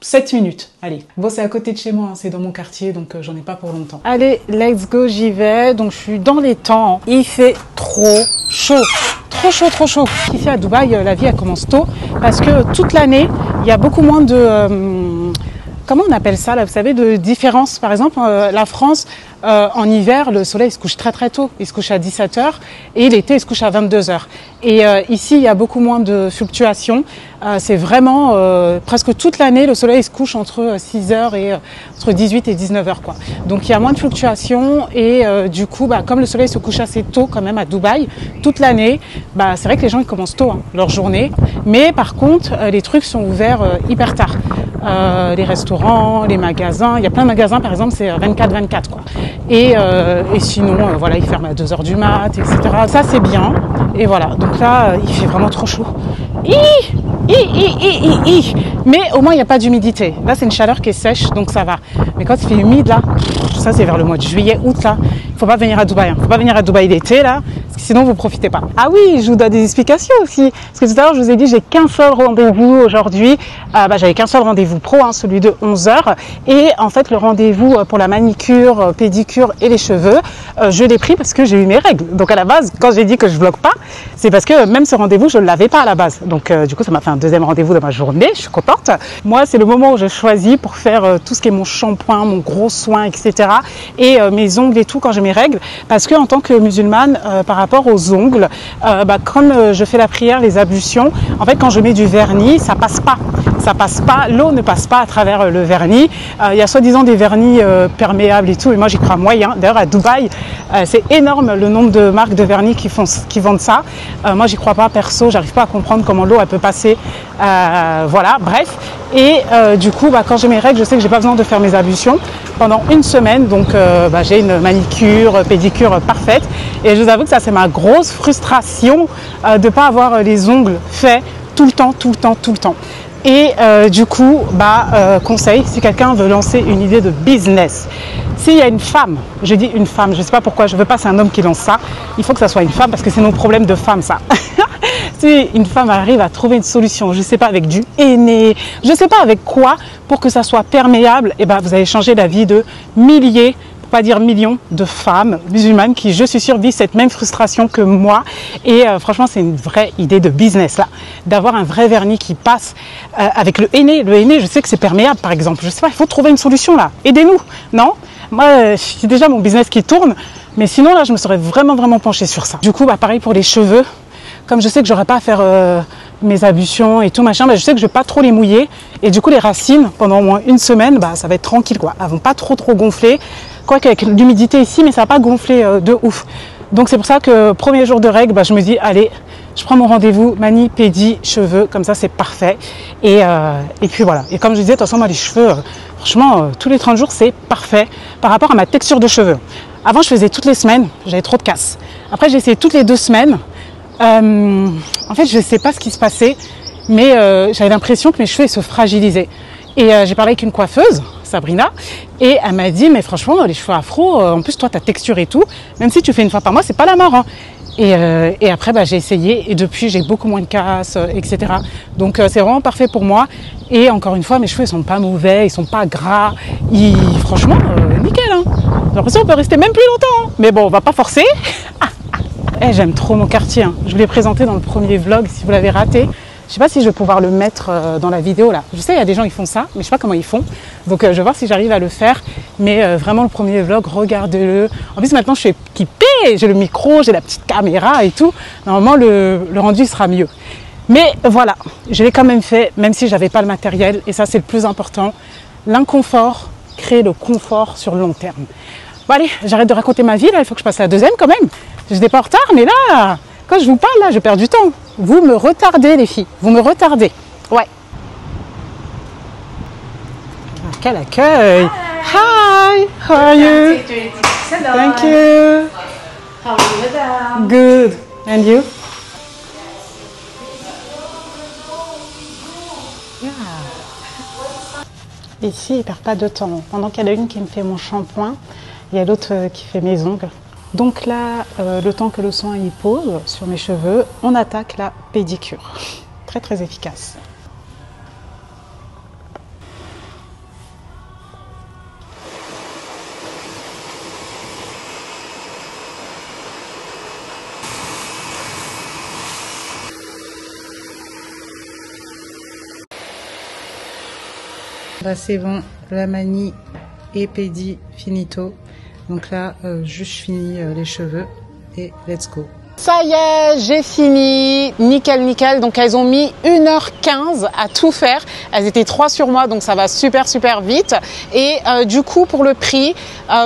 S1: 7 minutes. Allez, bon, c'est à côté de chez moi, hein, c'est dans mon quartier, donc j'en ai pas pour longtemps. Allez, let's go, j'y vais. Donc, je suis dans les temps. Il fait trop chaud. Trop chaud. Ici à Dubaï, la vie, elle commence tôt. Parce que toute l'année, il y a beaucoup moins de... comment on appelle ça là, vous savez, de différence. Par exemple, la France, en hiver, le soleil se couche très tôt. Il se couche à 17h et l'été, il se couche à 22h. Et ici, il y a beaucoup moins de fluctuations. C'est vraiment presque toute l'année, le soleil se couche entre 6h et entre 18 et 19h, quoi. Donc, il y a moins de fluctuations et du coup, comme le soleil se couche assez tôt quand même à Dubaï, toute l'année, c'est vrai que les gens ils commencent tôt leur journée. Mais par contre, les trucs sont ouverts hyper tard. Les restaurants, les magasins, il y a plein de magasins, par exemple, c'est 24-24, quoi. Et sinon, voilà, ils ferment à 2h du mat, etc. Ça, c'est bien. Et voilà, donc là, il fait vraiment trop chaud. Mais au moins, il n'y a pas d'humidité. Là, c'est une chaleur qui est sèche, donc ça va. Mais quand il fait humide, là, ça, c'est vers le mois de juillet, août, là. Il ne faut pas venir à Dubaï. Il ne faut pas venir à Dubaï l'été, là, parce que sinon, vous ne profitez pas. Ah oui, je vous donne des explications aussi. Parce que tout à l'heure, je vous ai dit, j'ai qu'un seul rendez-vous aujourd'hui. J'avais qu'un seul rendez-vous pro, hein, celui de 11h. Et en fait, le rendez-vous pour la manicure, pédicure et les cheveux, je l'ai pris parce que j'ai eu mes règles. Donc à la base, quand j'ai dit que je vlogue pas, c'est parce que même ce rendez-vous, je ne l'avais pas à la base. Donc du coup, ça m'a fait un deuxième rendez-vous dans ma journée. Je suis contente. Moi, c'est le moment où je choisis pour faire tout ce qui est mon shampoing, mon gros soin, etc. Et mes ongles et tout quand j'ai mes règles. Parce que en tant que musulmane, par rapport aux ongles, comme je fais la prière, les ablutions, en fait, quand je mets du vernis, ça passe pas. Ça passe pas, l'eau ne passe pas à travers le vernis. Il y a soi-disant des vernis perméables et tout, et moi j'y crois moyen. D'ailleurs à Dubaï, c'est énorme le nombre de marques de vernis qui vendent ça. Moi j'y crois pas perso, j'arrive pas à comprendre comment l'eau elle peut passer. Voilà, bref. Et du coup, quand j'ai mes règles, je sais que j'ai pas besoin de faire mes ablutions pendant une semaine, donc j'ai une manicure, pédicure parfaite. Et je vous avoue que ça c'est ma grosse frustration de pas avoir les ongles faits tout le temps. Et du coup, conseil, si quelqu'un veut lancer une idée de business, s'il y a une femme, je dis une femme, je ne sais pas pourquoi, je ne veux pas c'est un homme qui lance ça, il faut que ça soit une femme parce que c'est nos problèmes de femmes ça. Si une femme arrive à trouver une solution, je ne sais pas, avec du henné, je ne sais pas avec quoi, pour que ça soit perméable, et vous allez changer la vie de milliers, pour pas dire millions, de femmes musulmanes qui, je suis sûre, vivent cette même frustration que moi. Et franchement, c'est une vraie idée de business là, d'avoir un vrai vernis qui passe avec le henné. Le henné, je sais que c'est perméable par exemple. Je sais pas, il faut trouver une solution là. Aidez-nous, non? Moi, c'est déjà mon business qui tourne, mais sinon là, je me serais vraiment penchée sur ça. Du coup, pareil pour les cheveux. Comme je sais que j'aurais pas à faire mes ablutions et tout machin, je sais que je vais pas trop les mouiller. Et du coup, les racines, pendant au moins une semaine, ça va être tranquille quoi. Elles vont pas trop gonfler. Quoique avec l'humidité ici, mais ça va pas gonfler de ouf. Donc c'est pour ça que premier jour de règle, je me dis allez, je prends mon rendez-vous, mani, pédi, cheveux, comme ça c'est parfait. Et puis voilà. Et comme je disais, de toute façon moi les cheveux, franchement, tous les 30 jours c'est parfait par rapport à ma texture de cheveux. Avant je faisais toutes les semaines, j'avais trop de casse. Après j'ai essayé toutes les 2 semaines. En fait je sais pas ce qui se passait, mais j'avais l'impression que mes cheveux se fragilisaient. Et j'ai parlé avec une coiffeuse, Sabrina, et elle m'a dit mais franchement les cheveux afro, en plus toi ta texture et tout, même si tu fais une fois par mois c'est pas la mort hein. Et après j'ai essayé et depuis j'ai beaucoup moins de casse, etc. Donc c'est vraiment parfait pour moi. Et encore une fois mes cheveux ils sont pas mauvais, ils sont pas gras, franchement nickel hein. J'ai l'impression qu'on peut rester même plus longtemps hein. Mais bon on va pas forcer. J'aime trop mon quartier hein. Je vous l'ai présenté dans le premier vlog si vous l'avez raté. Je sais pas si je vais pouvoir le mettre dans la vidéo là. Je sais il y a des gens qui font ça, mais je sais pas comment ils font. Donc je vais voir si j'arrive à le faire. Mais vraiment le premier vlog, regardez-le. En plus maintenant je suis équipée, j'ai le micro, j'ai la petite caméra et tout. Normalement le rendu sera mieux. Mais voilà, je l'ai quand même fait, même si j'avais pas le matériel. Et ça c'est le plus important. L'inconfort crée le confort sur le long terme. Bon allez, j'arrête de raconter ma vie là, il faut que je passe à la deuxième quand même. Je n'étais pas en retard, mais là, quand je vous parle là, je perds du temps. Vous me retardez les filles, vous me retardez. Ouais. Ah, quel accueil. Hi, how are you? Thank you.
S3: How are you, madame?
S1: Good. And you? Yeah. Ici, il perd pas de temps. Pendant qu'il y en a une qui me fait mon shampoing, il y a l'autre qui fait mes ongles. Donc là, le temps que le soin y pose sur mes cheveux, on attaque la pédicure. Très efficace. Là c'est bon, la manie et pédi finito. Donc là, juste je finis les cheveux et let's go. Ça y est, j'ai fini, nickel. Donc elles ont mis 1h15 à tout faire. Elles étaient 3 sur moi, donc ça va super vite. Et du coup, pour le prix,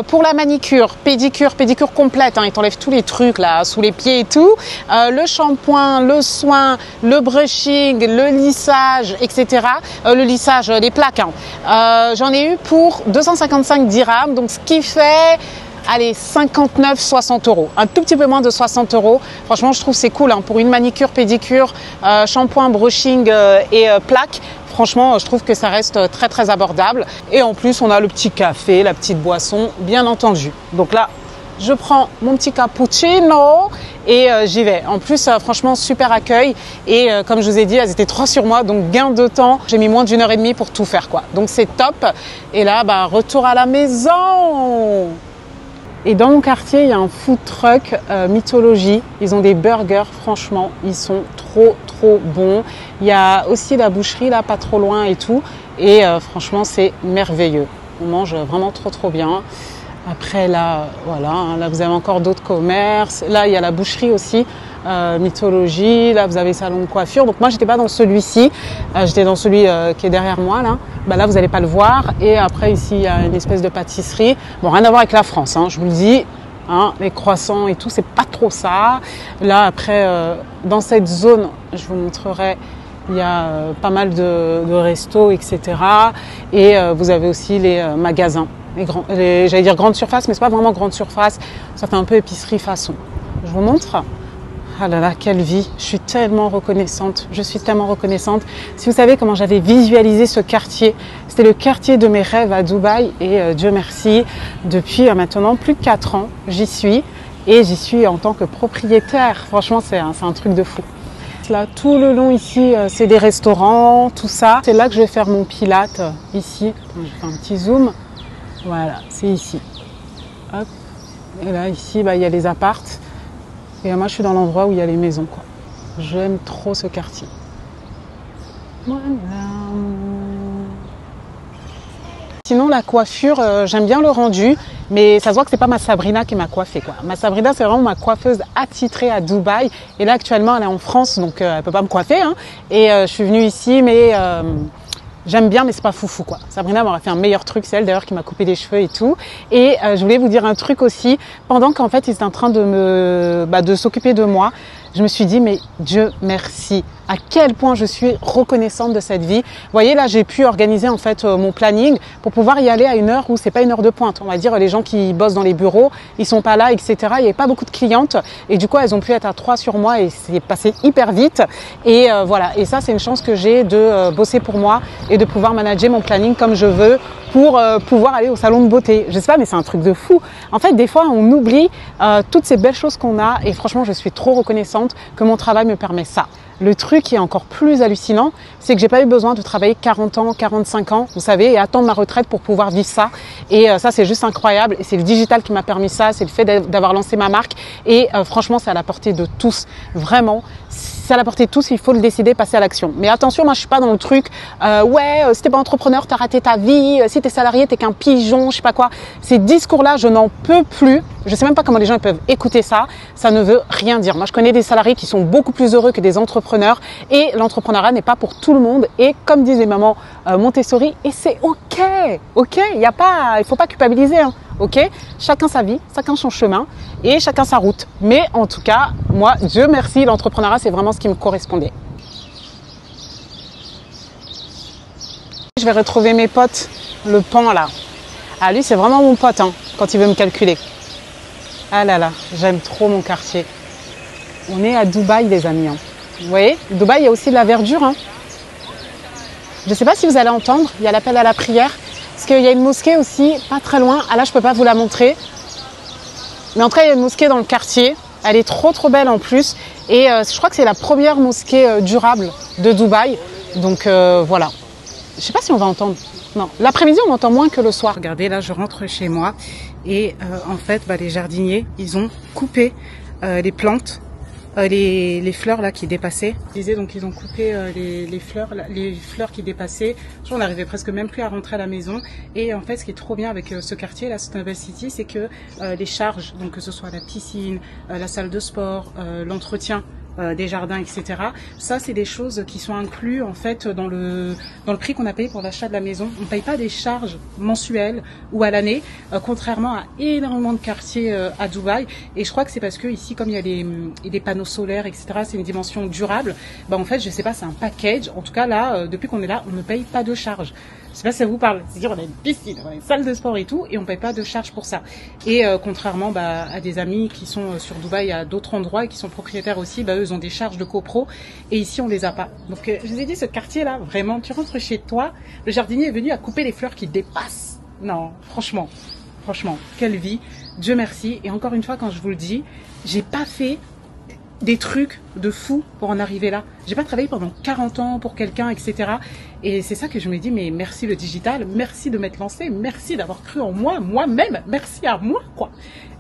S1: pour la manicure, pédicure complète, hein, ils t'enlèvent tous les trucs là, sous les pieds et tout. Le shampoing, le soin, le brushing, le lissage, etc. Le lissage, les plaques. Hein. J'en ai eu pour 255 dirhams, donc ce qui fait... Allez, 59-60 €, un tout petit peu moins de 60 €. Franchement, je trouve c'est cool hein, pour une manicure, pédicure, shampoing, brushing et plaque. Franchement, je trouve que ça reste très abordable. Et en plus, on a le petit café, la petite boisson, bien entendu. Donc là, je prends mon petit cappuccino et j'y vais. En plus, franchement, super accueil. Et comme je vous ai dit, elles étaient 3 sur moi, donc gain de temps. J'ai mis moins d'1h30 pour tout faire, quoi. Donc c'est top. Et là, retour à la maison. Et dans mon quartier, il y a un food truck Mythologie. Ils ont des burgers, franchement, ils sont trop bons. Il y a aussi la boucherie là, pas trop loin et tout. Et franchement, c'est merveilleux. On mange vraiment trop bien. Après là, voilà, hein, là vous avez encore d'autres commerces. Là, il y a la boucherie aussi, Mythologie. Là, vous avez salon de coiffure. Donc moi, j'étais pas dans celui-ci. J'étais dans celui qui est derrière moi là. Là, vous n'allez pas le voir. Et après, ici, il y a une espèce de pâtisserie. Bon, rien à voir avec la France, hein, je vous le dis. Hein, les croissants et tout, c'est pas trop ça. Là, après, dans cette zone, je vous montrerai, il y a pas mal de restos, etc. Et vous avez aussi les magasins. J'allais dire grande surface, mais c'est pas vraiment grande surface. Ça fait un peu épicerie façon. Je vous montre. Ah là là, quelle vie. Je suis tellement reconnaissante. Je suis tellement reconnaissante. Si vous savez comment j'avais visualisé ce quartier, c'était le quartier de mes rêves à Dubaï et Dieu merci, depuis maintenant plus de 4 ans, j'y suis et j'y suis en tant que propriétaire. Franchement, c'est un truc de fou. Là, tout le long ici, c'est des restaurants, tout ça. C'est là que je vais faire mon pilate, ici. Je vais faire un petit zoom. Voilà, c'est ici. Hop. Et là, ici, bah, il y a les appartes. Et moi, je suis dans l'endroit où il y a les maisons, quoi. J'aime trop ce quartier. Voilà. Sinon, la coiffure, j'aime bien le rendu, mais ça se voit que c'est pas ma Sabrina qui m'a coiffée, quoi. Ma Sabrina, c'est vraiment ma coiffeuse attitrée à Dubaï. Et là, actuellement, elle est en France, donc elle peut pas me coiffer, hein. Et je suis venue ici, mais j'aime bien, mais c'est pas foufou, quoi. Sabrina m'aurait fait un meilleur truc, c'est elle d'ailleurs qui m'a coupé les cheveux et tout. Et je voulais vous dire un truc aussi, pendant qu'en fait ils étaient en train de s'occuper de moi, je me suis dit, mais Dieu merci, à quel point je suis reconnaissante de cette vie. Vous voyez, là, j'ai pu organiser en fait mon planning pour pouvoir y aller à une heure où c'est pas une heure de pointe. On va dire, les gens qui bossent dans les bureaux, ils sont pas là, etc. Il n'y avait pas beaucoup de clientes et du coup, elles ont pu être à 3 sur moi et c'est passé hyper vite. Et voilà. Et ça, c'est une chance que j'ai de bosser pour moi et de pouvoir manager mon planning comme je veux pour pouvoir aller au salon de beauté. Je sais pas, mais c'est un truc de fou. En fait, des fois, on oublie toutes ces belles choses qu'on a et franchement, je suis trop reconnaissante que mon travail me permet ça. Le truc qui est encore plus hallucinant, c'est que j'ai pas eu besoin de travailler 40 ans, 45 ans, vous savez, et attendre ma retraite pour pouvoir vivre ça. Et ça, c'est juste incroyable. Et c'est le digital qui m'a permis ça, c'est le fait d'avoir lancé ma marque. Et franchement, c'est à la portée de tous. Vraiment, c'est à la portée de tous, il faut le décider, passer à l'action. Mais attention, moi, je suis pas dans le truc, si t'es pas entrepreneur, t'as raté ta vie, si t'es salarié, t'es qu'un pigeon, je sais pas quoi. Ces discours-là, je n'en peux plus. Je sais même pas comment les gens peuvent écouter ça. Ça ne veut rien dire. Moi, je connais des salariés qui sont beaucoup plus heureux que des entrepreneurs et l'entrepreneuriat n'est pas pour tout le monde. Et comme disait maman Montessori, et c'est ok, il faut pas culpabiliser, hein, ok. Chacun sa vie, chacun son chemin et chacun sa route. Mais en tout cas, moi, Dieu merci, l'entrepreneuriat, c'est vraiment ce qui me correspondait. Je vais retrouver mes potes, le pan là. Ah, lui, c'est vraiment mon pote, hein, quand il veut me calculer. Ah là là, j'aime trop mon quartier. On est à Dubaï, les amis. Hein. Vous voyez, Dubaï, il y a aussi de la verdure. Hein. Je ne sais pas si vous allez entendre, il y a l'appel à la prière. Parce qu'il y a une mosquée aussi, pas très loin. Ah là, je ne peux pas vous la montrer. Mais en tout cas, il y a une mosquée dans le quartier. Elle est trop belle en plus. Et je crois que c'est la première mosquée durable de Dubaï. Donc voilà. Je ne sais pas si on va entendre. Non, l'après-midi, on entend moins que le soir. Regardez, là, je rentre chez moi. Et en fait, les jardiniers, ils ont coupé les plantes, les fleurs là qui dépassaient. Donc ils ont coupé les fleurs qui dépassaient. On n'arrivait presque même plus à rentrer à la maison. Et en fait, ce qui est trop bien avec ce quartier, la Sustainable City, c'est que les charges, donc que ce soit la piscine, la salle de sport, l'entretien des jardins, etc. Ça, c'est des choses qui sont incluses en fait dans le prix qu'on a payé pour l'achat de la maison. On ne paye pas des charges mensuelles ou à l'année, contrairement à énormément de quartiers à Dubaï. Et je crois que c'est parce que ici, comme il y a des panneaux solaires, etc., c'est une dimension durable. En fait, je sais pas, c'est un package. En tout cas, là, depuis qu'on est là, on ne paye pas de charges. Je sais pas si ça vous parle. C'est-à-dire, on a une piscine, on a une salle de sport et tout, et on paye pas de charges pour ça. Et contrairement à des amis qui sont sur Dubaï à d'autres endroits et qui sont propriétaires aussi, eux, ils ont des charges de copro, et ici, on les a pas. Donc, je vous ai dit, ce quartier-là, vraiment, tu rentres chez toi, le jardinier est venu à couper les fleurs qui dépassent. Non, franchement, quelle vie. Dieu merci. Et encore une fois, quand je vous le dis, j'ai pas fait des trucs de fou pour en arriver là. J'ai pas travaillé pendant 40 ans pour quelqu'un, etc. Et c'est ça que je me dis, mais merci le digital, merci de m'être lancé, merci d'avoir cru en moi, moi-même, merci à moi, quoi.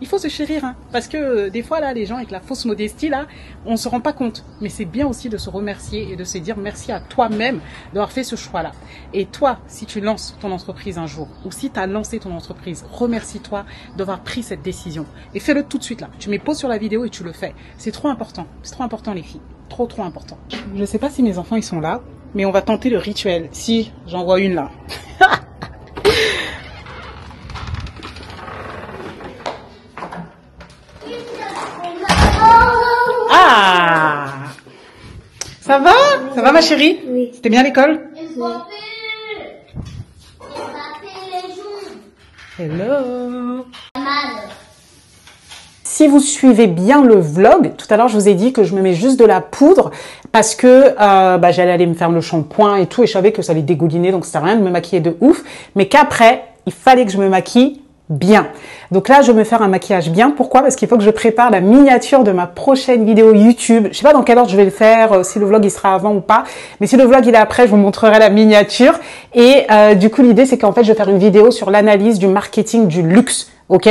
S1: Il faut se chérir, hein, parce que des fois, là, les gens avec la fausse modestie, là, on se rend pas compte. Mais c'est bien aussi de se remercier et de se dire merci à toi-même d'avoir fait ce choix-là. Et toi, si tu lances ton entreprise un jour, ou si tu as lancé ton entreprise, remercie-toi d'avoir pris cette décision. Et fais-le tout de suite, là. Tu mets pause sur la vidéo et tu le fais. C'est trop important, les filles. Trop important. Je sais pas si mes enfants, ils sont là, mais on va tenter le rituel. Si, j'en vois une là. Ah! Ça va? Ça va ma chérie? Oui. C'était bien à l'école? Oui. Hello! si vous suivez bien le vlog, tout à l'heure, je vous ai dit que je me mets juste de la poudre parce que j'allais aller me faire le shampoing et tout et je savais que ça allait dégouliner, donc ça sert à rien de me maquiller de ouf. Mais qu'après, il fallait que je me maquille bien. Donc là, je vais me faire un maquillage bien. Pourquoi? Parce qu'il faut que je prépare la miniature de ma prochaine vidéo YouTube. Je sais pas dans quel ordre je vais le faire, si le vlog il sera avant ou pas. Mais si le vlog il est après, je vous montrerai la miniature. Et du coup, l'idée c'est qu'en fait, je vais faire une vidéo sur l'analyse du marketing du luxe. Ok?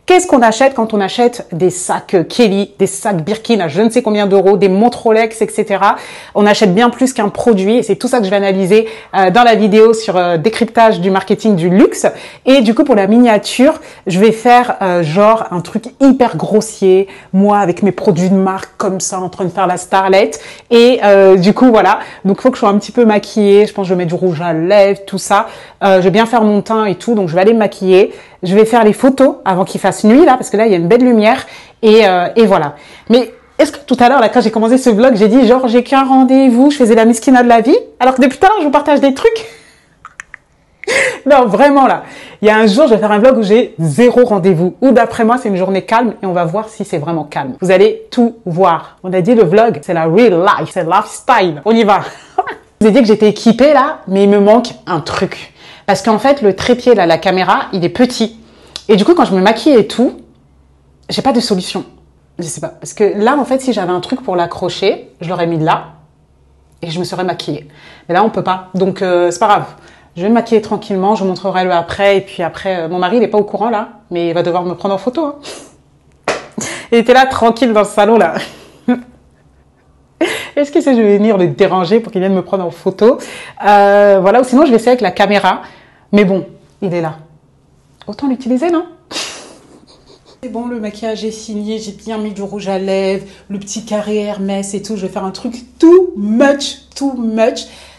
S1: Qu'est-ce qu'on achète quand on achète des sacs Kelly, des sacs Birkin à je ne sais combien d'euros, des montres Rolex, etc. On achète bien plus qu'un produit et c'est tout ça que je vais analyser dans la vidéo sur décryptage du marketing du luxe. Et du coup, pour la miniature, je vais faire genre un truc hyper grossier, moi avec mes produits de marque comme ça, en train de faire la starlette. Et du coup, voilà. Donc, il faut que je sois un petit peu maquillée. Je pense que je vais mettre du rouge à lèvres, tout ça. Je vais bien faire mon teint et tout. Donc, je vais aller me maquiller. Je vais faire les photos avant qu'il fasse nuit, là, parce que là, il y a une belle lumière. Et voilà. Mais est-ce que tout à l'heure, là, quand j'ai commencé ce vlog, j'ai dit, genre, j'ai qu'un rendez-vous, je faisais la miskina de la vie, alors que depuis tout à l'heure, je vous partage des trucs. Non, vraiment, là. Il y a un jour, je vais faire un vlog où j'ai 0 rendez-vous. Ou d'après moi, c'est une journée calme et on va voir si c'est vraiment calme. Vous allez tout voir. On a dit, le vlog, c'est la real life, c'est lifestyle. On y va. Je vous ai dit que j'étais équipée, là, mais il me manque un truc. Parce qu'en fait, le trépied, là, la caméra, il est petit. Et du coup, quand je me maquille et tout, j'ai pas de solution. Je sais pas. Parce que là, en fait, si j'avais un truc pour l'accrocher, je l'aurais mis là et je me serais maquillée. Mais là, on peut pas. Donc, c'est pas grave. Je vais me maquiller tranquillement, je vous montrerai le après. Et puis après, mon mari, il est pas au courant, là. Mais il va devoir me prendre en photo. Hein. Il était là, tranquille, dans le salon, là. Est-ce que je vais venir le déranger pour qu'il vienne me prendre en photo? Voilà, ou sinon je vais essayer avec la caméra. Mais bon, il est là. Autant l'utiliser, non? C'est bon, le maquillage est signé, j'ai bien mis du rouge à lèvres, le petit carré Hermès et tout. Je vais faire un truc too much.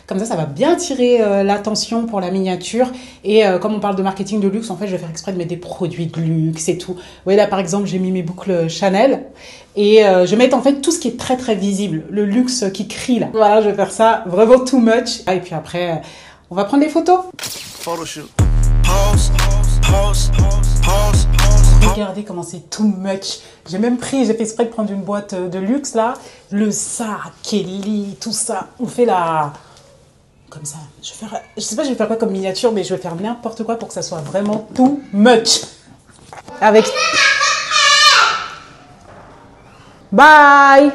S1: Comme ça va bien attirer l'attention pour la miniature. Et comme on parle de marketing de luxe, en fait, je vais faire exprès de mettre des produits de luxe et tout. Vous voyez, là, par exemple, j'ai mis mes boucles Chanel. Et je vais mettre, en fait, tout ce qui est très, très visible. Le luxe qui crie, là. Voilà, je vais faire ça vraiment too much. Et puis après, on va prendre des photos. Photoshoot. Regardez comment c'est too much. J'ai fait exprès de prendre une boîte de luxe, là. Le sac, Kelly, tout ça. On fait la... Comme ça. Je sais pas, je vais faire quoi comme miniature, mais je vais faire n'importe quoi pour que ça soit vraiment too much. Avec... Bye!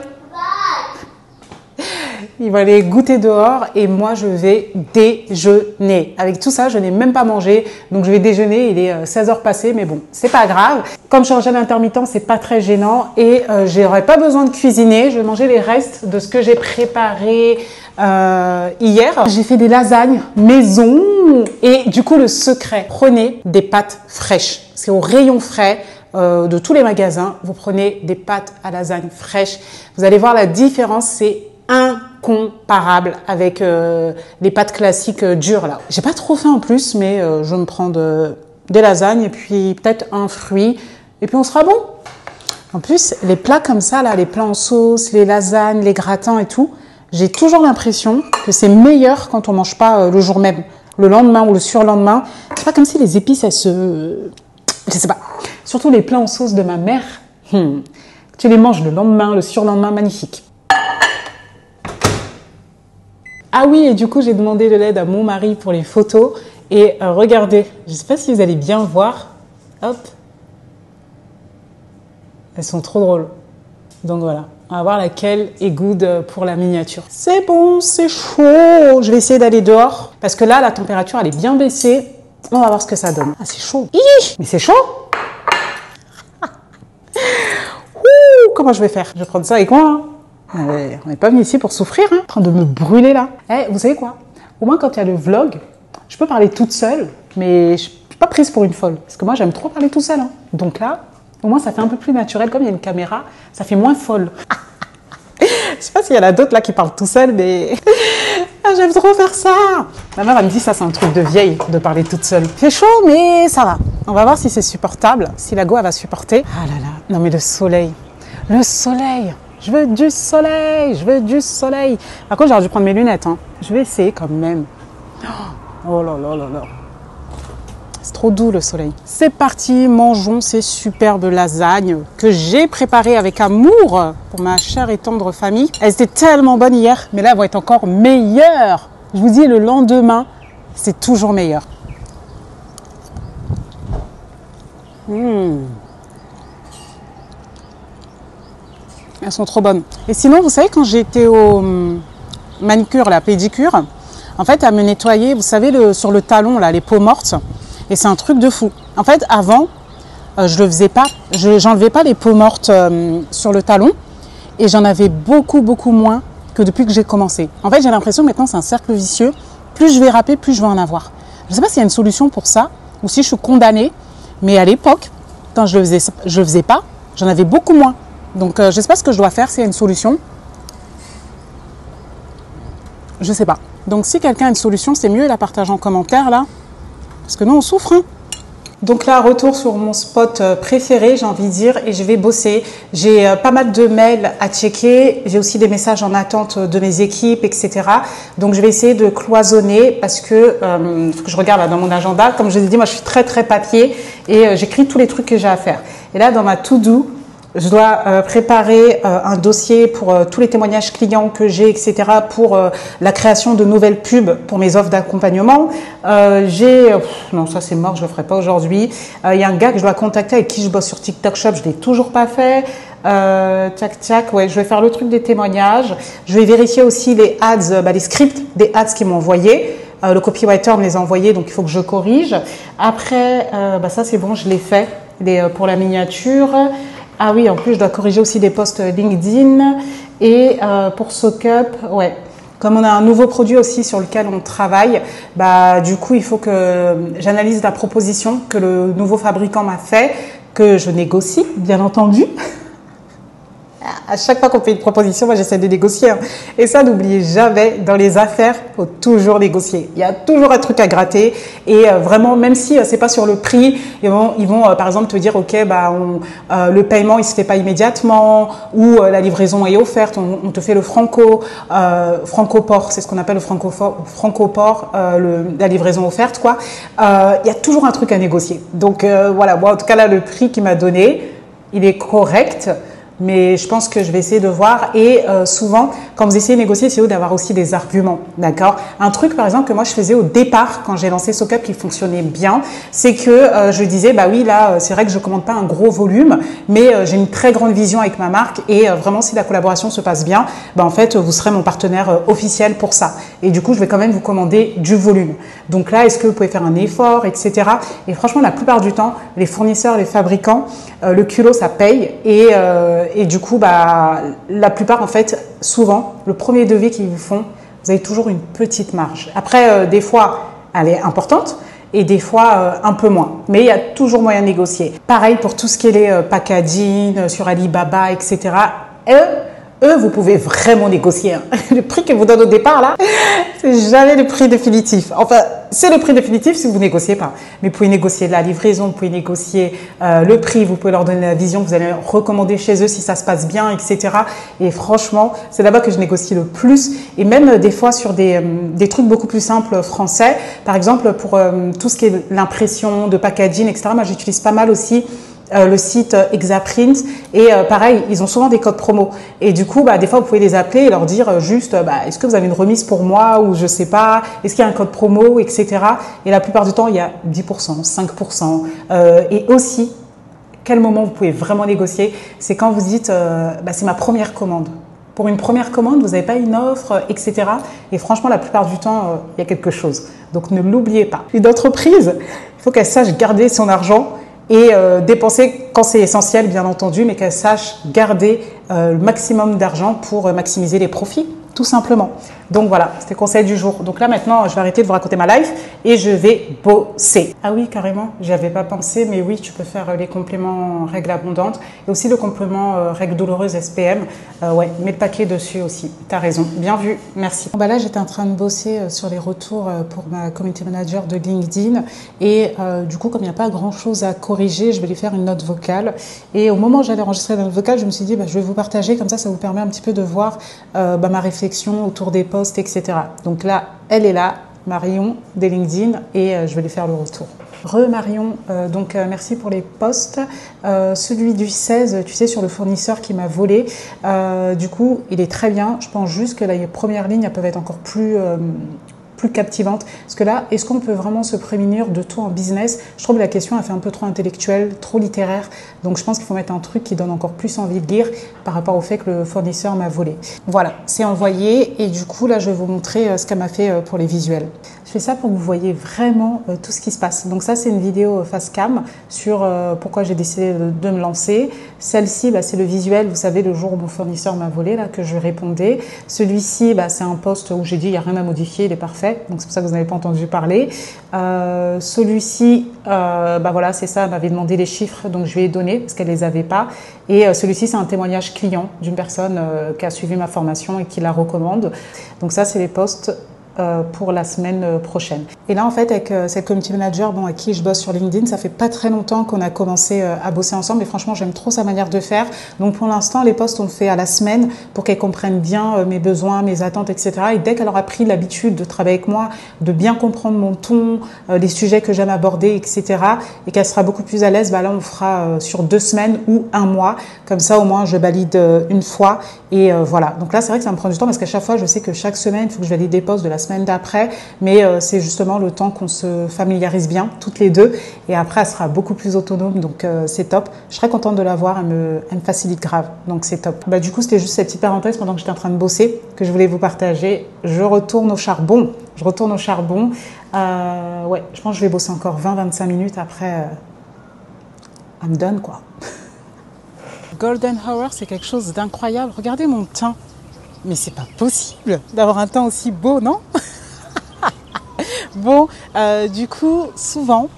S1: Il va aller goûter dehors et moi je vais déjeuner. Avec tout ça, je n'ai même pas mangé, donc je vais déjeuner. Il est 16h passé, mais bon, c'est pas grave. Comme je suis en jeûne intermittent, c'est pas très gênant et j'aurai pas besoin de cuisiner. Je vais manger les restes de ce que j'ai préparé hier. J'ai fait des lasagnes maison et du coup le secret, prenez des pâtes fraîches. C'est au rayon frais. De tous les magasins, vous prenez des pâtes à lasagne fraîches. Vous allez voir la différence, c'est incomparable avec les pâtes classiques dures là. J'ai pas trop faim en plus, mais je vais me prendre des lasagnes et puis peut-être un fruit et puis on sera bon. En plus, les plats comme ça là, les plats en sauce, les lasagnes, les gratins et tout, j'ai toujours l'impression que c'est meilleur quand on mange pas le jour même, le lendemain ou le surlendemain. C'est pas comme si les épices elles se... Je sais pas. Surtout les plats en sauce de ma mère. Tu les manges le lendemain, le surlendemain, magnifique. Ah oui, et du coup, j'ai demandé de l'aide à mon mari pour les photos. Et regardez, je ne sais pas si vous allez bien voir. Hop. Elles sont trop drôles. Donc voilà, on va voir laquelle est good pour la miniature. C'est bon, c'est chaud. Je vais essayer d'aller dehors. Parce que là, la température, elle est bien baissée. On va voir ce que ça donne. Ah, c'est chaud. Hi, mais c'est chaud. Comment je vais faire? Je vais prendre ça avec moi. Hein. On n'est pas venu ici pour souffrir. Hein. En train de me brûler là. Vous savez quoi? Au moins quand il y a le vlog, je peux parler toute seule, mais je ne suis pas prise pour une folle. Parce que moi, j'aime trop parler tout seul. Hein. Donc là, au moins, ça fait un peu plus naturel. Comme il y a une caméra, ça fait moins folle. Je sais pas s'il y en a d'autres là qui parlent tout seul, mais j'aime trop faire ça. Ma mère, elle me dit ça, c'est un truc de vieille de parler toute seule. Il fait chaud, mais ça va. On va voir si c'est supportable, si la go elle va supporter. Ah là là, non mais le soleil. Le soleil. Je veux du soleil. Je veux du soleil. Par contre, j'aurais dû prendre mes lunettes. Hein. Je vais essayer quand même. Oh là là là là. C'est trop doux le soleil. C'est parti, mangeons ces superbes lasagnes que j'ai préparées avec amour pour ma chère et tendre famille. Elles étaient tellement bonnes hier, mais là elles vont être encore meilleures. Je vous dis, le lendemain, c'est toujours meilleur. Elles sont trop bonnes. Et sinon, vous savez, quand j'étais au manicure, la pédicure, en fait, à me nettoyer, vous savez, sur le talon, là, les peaux mortes. Et c'est un truc de fou. En fait, avant, je le faisais pas. J'enlevais pas les peaux mortes sur le talon. Et j'en avais beaucoup, beaucoup moins que depuis que j'ai commencé. En fait, j'ai l'impression que maintenant, c'est un cercle vicieux. Plus je vais râper, plus je vais en avoir. Je ne sais pas s'il y a une solution pour ça, ou si je suis condamnée. Mais à l'époque, quand je le faisais pas, j'en avais beaucoup moins. Donc, je ne sais pas ce que je dois faire, s'il y a une solution. Je ne sais pas. Donc, si quelqu'un a une solution, c'est mieux, la partage en commentaire, là. Parce que nous, on souffre, hein. Donc là, retour sur mon spot préféré, j'ai envie de dire, et je vais bosser. J'ai pas mal de mails à checker. J'ai aussi des messages en attente de mes équipes, etc. Donc, je vais essayer de cloisonner parce que, faut que je regarde là dans mon agenda. Comme je vous ai dit, moi, je suis très, très papier et j'écris tous les trucs que j'ai à faire. Et là, dans ma to-do, je dois préparer un dossier pour tous les témoignages clients que j'ai, etc. pour la création de nouvelles pubs pour mes offres d'accompagnement. Non, ça c'est mort, je le ferai pas aujourd'hui. Il y a un gars que je dois contacter avec qui je bosse sur TikTok Shop, je l'ai toujours pas fait. Ouais, je vais faire le truc des témoignages. Je vais vérifier aussi les ads, les scripts des ads qu'ils m'ont envoyés. Le copywriter me les a envoyés, donc il faut que je corrige. Après, ça c'est bon, je l'ai fait pour la miniature. Ah oui, en plus, je dois corriger aussi des posts LinkedIn. Et pour SockUp, ouais, comme on a un nouveau produit aussi sur lequel on travaille, du coup, il faut que j'analyse la proposition que le nouveau fabricant m'a fait, que je négocie, bien entendu. À chaque fois qu'on fait une proposition, moi j'essaie de négocier. Hein. Et ça, n'oubliez jamais, dans les affaires, il faut toujours négocier. Il y a toujours un truc à gratter. Et vraiment, même si c'est pas sur le prix, ils vont par exemple te dire, ok, le paiement il se fait pas immédiatement, ou la livraison est offerte, on te fait le franco-port, c'est ce qu'on appelle le franco-port, la livraison offerte, quoi. Il y a toujours un truc à négocier. Donc voilà, moi en tout cas là, le prix qu'il m'a donné, il est correct. Mais je pense que je vais essayer de voir. Et souvent, quand vous essayez de négocier, c'est d'avoir aussi des arguments, d'accord? Un truc, par exemple, que moi, je faisais au départ, quand j'ai lancé SockUp, qui fonctionnait bien, c'est que je disais, oui, là, c'est vrai que je commande pas un gros volume, mais j'ai une très grande vision avec ma marque. Et vraiment, si la collaboration se passe bien, en fait, vous serez mon partenaire officiel pour ça. Et du coup, je vais quand même vous commander du volume. Donc là, est-ce que vous pouvez faire un effort, etc. Et franchement, la plupart du temps, les fournisseurs, les fabricants, le culot, ça paye. Et du coup, la plupart, en fait, souvent, le premier devis qu'ils vous font, vous avez toujours une petite marge. Après, des fois, elle est importante et des fois, un peu moins. Mais il y a toujours moyen de négocier. Pareil pour tout ce qui est les packaging sur Alibaba, etc. Eux, vous pouvez vraiment négocier. Hein. Le prix qu'ils vous donnent au départ, là, c'est jamais le prix définitif. Enfin, c'est le prix définitif si vous négociez pas. Mais vous pouvez négocier la livraison, vous pouvez négocier le prix, vous pouvez leur donner la vision que vous allez recommander chez eux si ça se passe bien, etc. Et franchement, c'est là-bas que je négocie le plus. Et même des fois sur des trucs beaucoup plus simples français. Par exemple, pour tout ce qui est l'impression de packaging, etc. Moi, j'utilise pas mal aussi le site Exaprint et pareil, ils ont souvent des codes promo et du coup, des fois, vous pouvez les appeler et leur dire juste, est-ce que vous avez une remise pour moi ou je sais pas, est-ce qu'il y a un code promo, etc. Et la plupart du temps, il y a 10%, 5%. Et aussi, quel moment vous pouvez vraiment négocier, c'est quand vous dites, c'est ma première commande. Pour une première commande, vous n'avez pas une offre, etc. Et franchement, la plupart du temps, il y a quelque chose. Donc, ne l'oubliez pas. Une entreprise, il faut qu'elle sache garder son argent et dépenser quand c'est essentiel, bien entendu, mais qu'elle sache garder le maximum d'argent pour maximiser les profits, tout simplement. Donc voilà, c'était le conseil du jour. Donc là maintenant, je vais arrêter de vous raconter ma life et je vais bosser. Ah oui, carrément, j'y avais pas pensé, mais oui, tu peux faire les compléments règles abondantes et aussi le complément règles douloureuses SPM. Ouais, mets le paquet dessus aussi. T'as raison, bien vu, merci. Là, j'étais en train de bosser sur les retours pour ma community manager de LinkedIn et du coup, comme il n'y a pas grand chose à corriger, je vais lui faire une note vocale. Et au moment où j'allais enregistrer la note vocale, je me suis dit, je vais vous partager, comme ça vous permet un petit peu de voir ma réflexion autour des posts, etc. Donc là, elle est là, Marion des LinkedIn et je vais lui faire le retour. Marion, merci pour les posts. Celui du 16, tu sais, sur le fournisseur qui m'a volé, du coup, il est très bien. Je pense juste que les premières lignes, elles peuvent être encore plus captivante. Parce que là, est-ce qu'on peut vraiment se prémunir de tout en business? Je trouve que la question a fait un peu trop intellectuelle, trop littéraire. Donc je pense qu'il faut mettre un truc qui donne encore plus envie de lire par rapport au fait que le fournisseur m'a volé. Voilà, c'est envoyé et du coup là je vais vous montrer ce qu'elle m'a fait pour les visuels. Je fais ça pour que vous voyez vraiment tout ce qui se passe. Donc ça c'est une vidéo face cam sur pourquoi j'ai décidé de me lancer. Celle-ci c'est le visuel, vous savez, le jour où mon fournisseur m'a volé, là que je répondais. Celui-ci c'est un post où j'ai dit il n'y a rien à modifier, il est parfait. Donc c'est pour ça que vous n'avez pas entendu parler. Celui-ci, voilà, c'est ça, elle m'avait demandé les chiffres, donc je lui ai donné parce qu'elle les avait pas. Et celui-ci, c'est un témoignage client d'une personne qui a suivi ma formation et qui la recommande. Donc ça, c'est les posts pour la semaine prochaine. Et là, en fait, avec cette community manager avec qui je bosse sur LinkedIn, ça fait pas très longtemps qu'on a commencé à bosser ensemble et franchement, j'aime trop sa manière de faire. Donc pour l'instant, les posts, on le fait à la semaine pour qu'elle comprenne bien mes besoins, mes attentes, etc. Et dès qu'elle aura pris l'habitude de travailler avec moi, de bien comprendre mon ton, les sujets que j'aime aborder, etc. et qu'elle sera beaucoup plus à l'aise, là, on fera sur 2 semaines ou 1 mois. Comme ça, au moins, je valide une fois. Et voilà. Donc là, c'est vrai que ça me prend du temps parce qu'à chaque fois, je sais que chaque semaine, il faut que je valide des posts de la semaine d'après, mais c'est justement le temps qu'on se familiarise bien toutes les deux et après elle sera beaucoup plus autonome, donc c'est top. Je serais contente de la voir, elle me facilite grave, donc c'est top. Du coup c'était juste cette petite parenthèse pendant que j'étais en train de bosser que je voulais vous partager. Je retourne au charbon, ouais, je pense que je vais bosser encore 20-25 minutes après I'm done quoi. Golden Hour, c'est quelque chose d'incroyable. Regardez mon teint. Mais c'est pas possible d'avoir un teint aussi beau, non? Bon, du coup, souvent,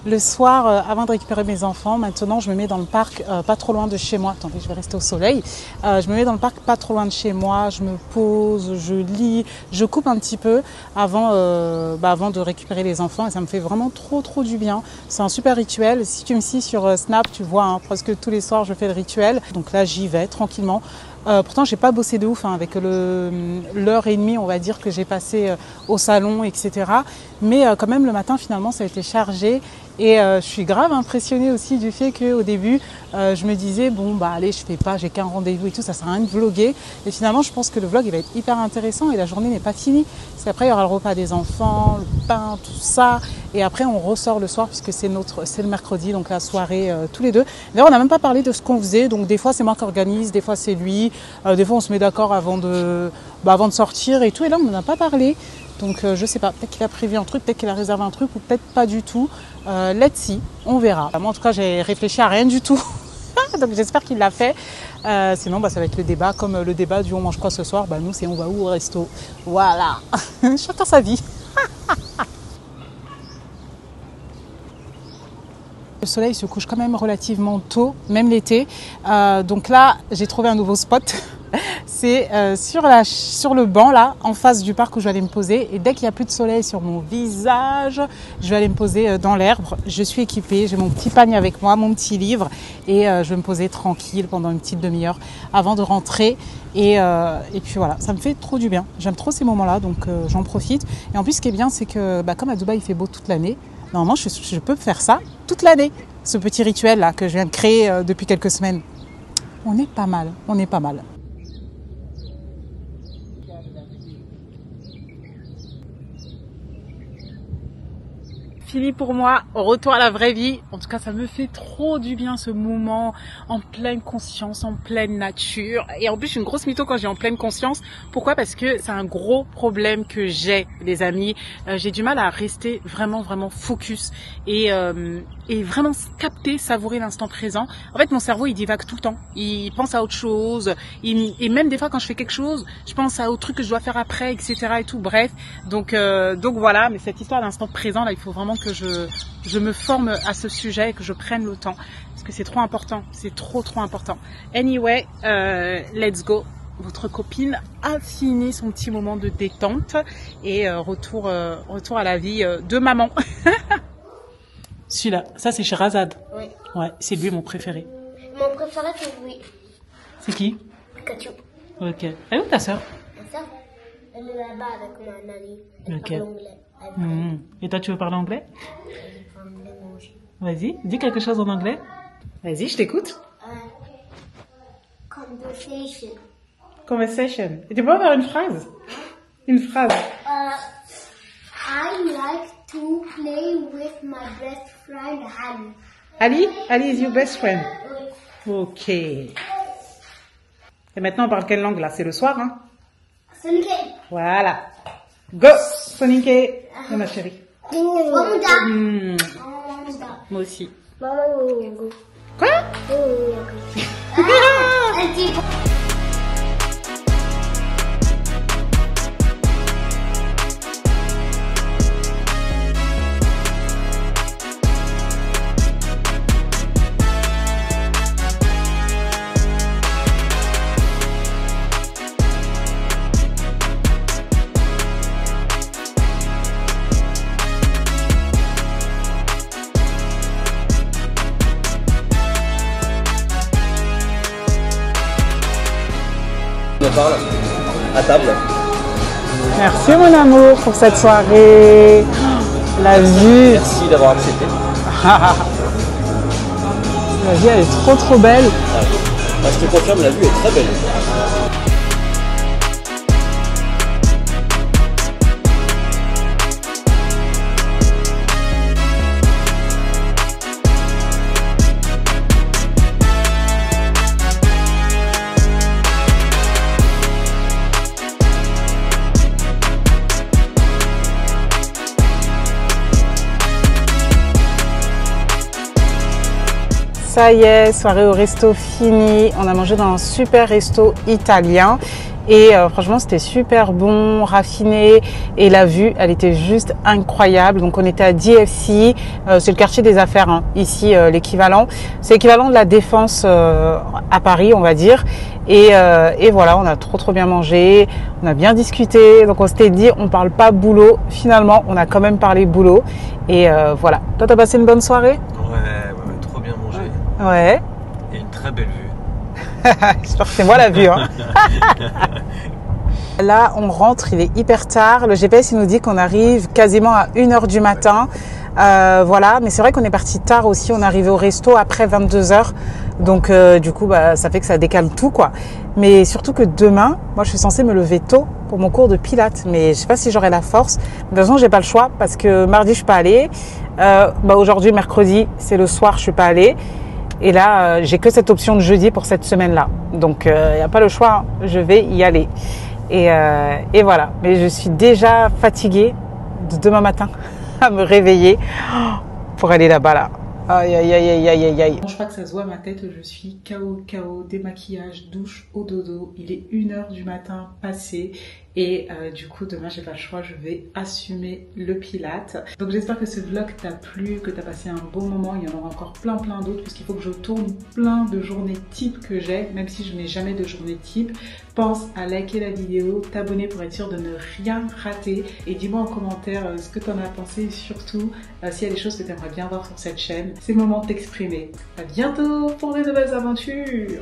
S1: le soir, avant de récupérer mes enfants, maintenant, je me mets dans le parc pas trop loin de chez moi. Attendez, je vais rester au soleil. Je me mets dans le parc pas trop loin de chez moi. Je me pose, je lis, je coupe un petit peu avant de récupérer les enfants. Et ça me fait vraiment trop du bien. C'est un super rituel. Si tu me suis sur Snap, tu vois, presque tous les soirs, je fais le rituel. Donc là, j'y vais tranquillement. Pourtant, j'ai pas bossé de ouf avec l'heure et demie, on va dire, que j'ai passé au salon, etc. Mais quand même, le matin, finalement, ça a été chargé. Et je suis grave impressionnée aussi du fait qu'au début, je me disais, bon, allez, je fais pas, j'ai qu'un rendez-vous et tout, ça sert à rien de vlogger. Et finalement, je pense que le vlog, il va être hyper intéressant et la journée n'est pas finie. Parce qu'après, il y aura le repas des enfants, le pain, tout ça. Et après, on ressort le soir puisque c'est le mercredi, donc la soirée, tous les deux. D'ailleurs, on n'a même pas parlé de ce qu'on faisait. Donc, des fois, c'est moi qui organise, des fois, c'est lui. Des fois, on se met d'accord avant de sortir et tout. Et là, on n'en a pas parlé. Donc, je sais pas. Peut-être qu'il a prévu un truc, peut-être qu'il a réservé un truc ou peut-être pas du tout. Let's see, on verra. Moi, en tout cas, j'ai réfléchi à rien du tout. Donc, j'espère qu'il l'a fait. Sinon, ça va être le débat. Comme le débat du on mange quoi ce soir, nous, c'est on va où au resto. Voilà. Chacun sa vie. Le soleil se couche quand même relativement tôt, même l'été. Donc là, j'ai trouvé un nouveau spot. C'est sur le banc, là, en face du parc où je vais aller me poser. Et dès qu'il n'y a plus de soleil sur mon visage, je vais aller me poser dans l'herbe. Je suis équipée, j'ai mon petit panier avec moi, mon petit livre. Et je vais me poser tranquille pendant une petite demi-heure avant de rentrer. Et puis voilà, ça me fait trop du bien. J'aime trop ces moments-là, donc j'en profite. Et en plus, ce qui est bien, c'est que comme à Dubaï, il fait beau toute l'année. Normalement, je peux faire ça toute l'année. Ce petit rituel-là que je viens de créer depuis quelques semaines. On est pas mal, on est pas mal. Fini pour moi, retour à la vraie vie. En tout cas, ça me fait trop du bien ce moment en pleine conscience, en pleine nature. Et en plus, je suis une grosse mytho quand j'ai en pleine conscience. Pourquoi? Parce que c'est un gros problème que j'ai, les amis. J'ai du mal à rester vraiment focus et vraiment capter, savourer l'instant présent. En fait, mon cerveau, il divague tout le temps. Il pense à autre chose. Et même des fois, quand je fais quelque chose, je pense à autre truc que je dois faire après, etc. et tout. Bref. Donc voilà. Mais cette histoire d'instant présent, là, il faut vraiment que je me forme à ce sujet et que je prenne le temps parce que c'est trop important, c'est trop important. Anyway, let's go. Votre copine a fini son petit moment de détente et retour à la vie de maman. Celui-là, ça c'est Sherazade.
S5: Oui.
S1: Ouais, c'est lui mon préféré.
S5: Mon préféré c'est lui.
S1: C'est qui?
S5: Pikachu.
S1: Ok. Elle est où ta sœur?
S5: Ma sœur, elle est là-bas avec ma nanny. Elle
S1: Ok.
S5: parle anglais.
S1: Et toi, tu veux parler anglais? Vas-y, dis quelque chose en anglais. Vas-y, je t'écoute.
S5: Conversation.
S1: Conversation. Et tu peux faire une phrase? Une phrase.
S5: I like to play with my best friend Ali.
S1: Ali? Ali is your best friend? Ok. Et maintenant, on parle quelle langue là? C'est le soir, hein?
S5: Sonike.
S1: Voilà. Go, Sonike. Ma chérie. Moi aussi. Quoi?
S4: Parle à table.
S1: Merci mon amour pour cette soirée. La vue.
S4: Merci d'avoir accepté.
S1: La vue elle est trop belle.
S4: Je te confirme, la vue est très belle.
S1: Ça y est, soirée au resto finie. On a mangé dans un super resto italien et franchement c'était super bon, raffiné et la vue elle était juste incroyable. Donc on était à DFC, c'est le quartier des affaires hein, ici l'équivalent. C'est l'équivalent de la Défense à Paris on va dire. Et voilà, on a trop bien mangé, on a bien discuté. Donc on s'était dit on parle pas boulot. Finalement on a quand même parlé boulot et voilà. Toi t'as passé une bonne soirée?
S6: Ouais, trop bien mangé.
S1: Ouais.
S6: Et une très belle vue.
S1: J'espère que c'est moi la vue. Hein. Là, on rentre, il est hyper tard. Le GPS, il nous dit qu'on arrive quasiment à 1h du matin. Voilà, mais c'est vrai qu'on est parti tard aussi. On est arrivé au resto après 22h. Donc, du coup, bah, ça fait que ça décale tout, quoi. Mais surtout que demain, moi, je suis censée me lever tôt pour mon cours de pilates. Mais je sais pas si j'aurai la force. De toute façon, j'ai pas le choix parce que mardi, je suis pas allée. Aujourd'hui, mercredi, c'est le soir, je suis pas allée. Et là, j'ai que cette option de jeudi pour cette semaine-là. Donc, il n'y a pas le choix, hein. Je vais y aller. Et voilà. Mais je suis déjà fatiguée de demain matin à me réveiller pour aller là-bas, là. Aïe, aïe, aïe, aïe, aïe, aïe. Je crois que ça se voit à ma tête, je suis KO, démaquillage, douche au dodo. Il est 1h du matin passé. Et du coup, demain, j'ai pas le choix, je vais assumer le Pilates. Donc j'espère que ce vlog t'a plu, que t'as passé un bon moment. Il y en aura encore plein d'autres, puisqu'il faut que je tourne plein de journées type que j'ai, même si je n'ai jamais de journée type. Pense à liker la vidéo, t'abonner pour être sûr de ne rien rater. Et dis-moi en commentaire ce que t'en as pensé, et surtout s'il y a des choses que t'aimerais bien voir sur cette chaîne. C'est le moment de t'exprimer. À bientôt pour de nouvelles aventures.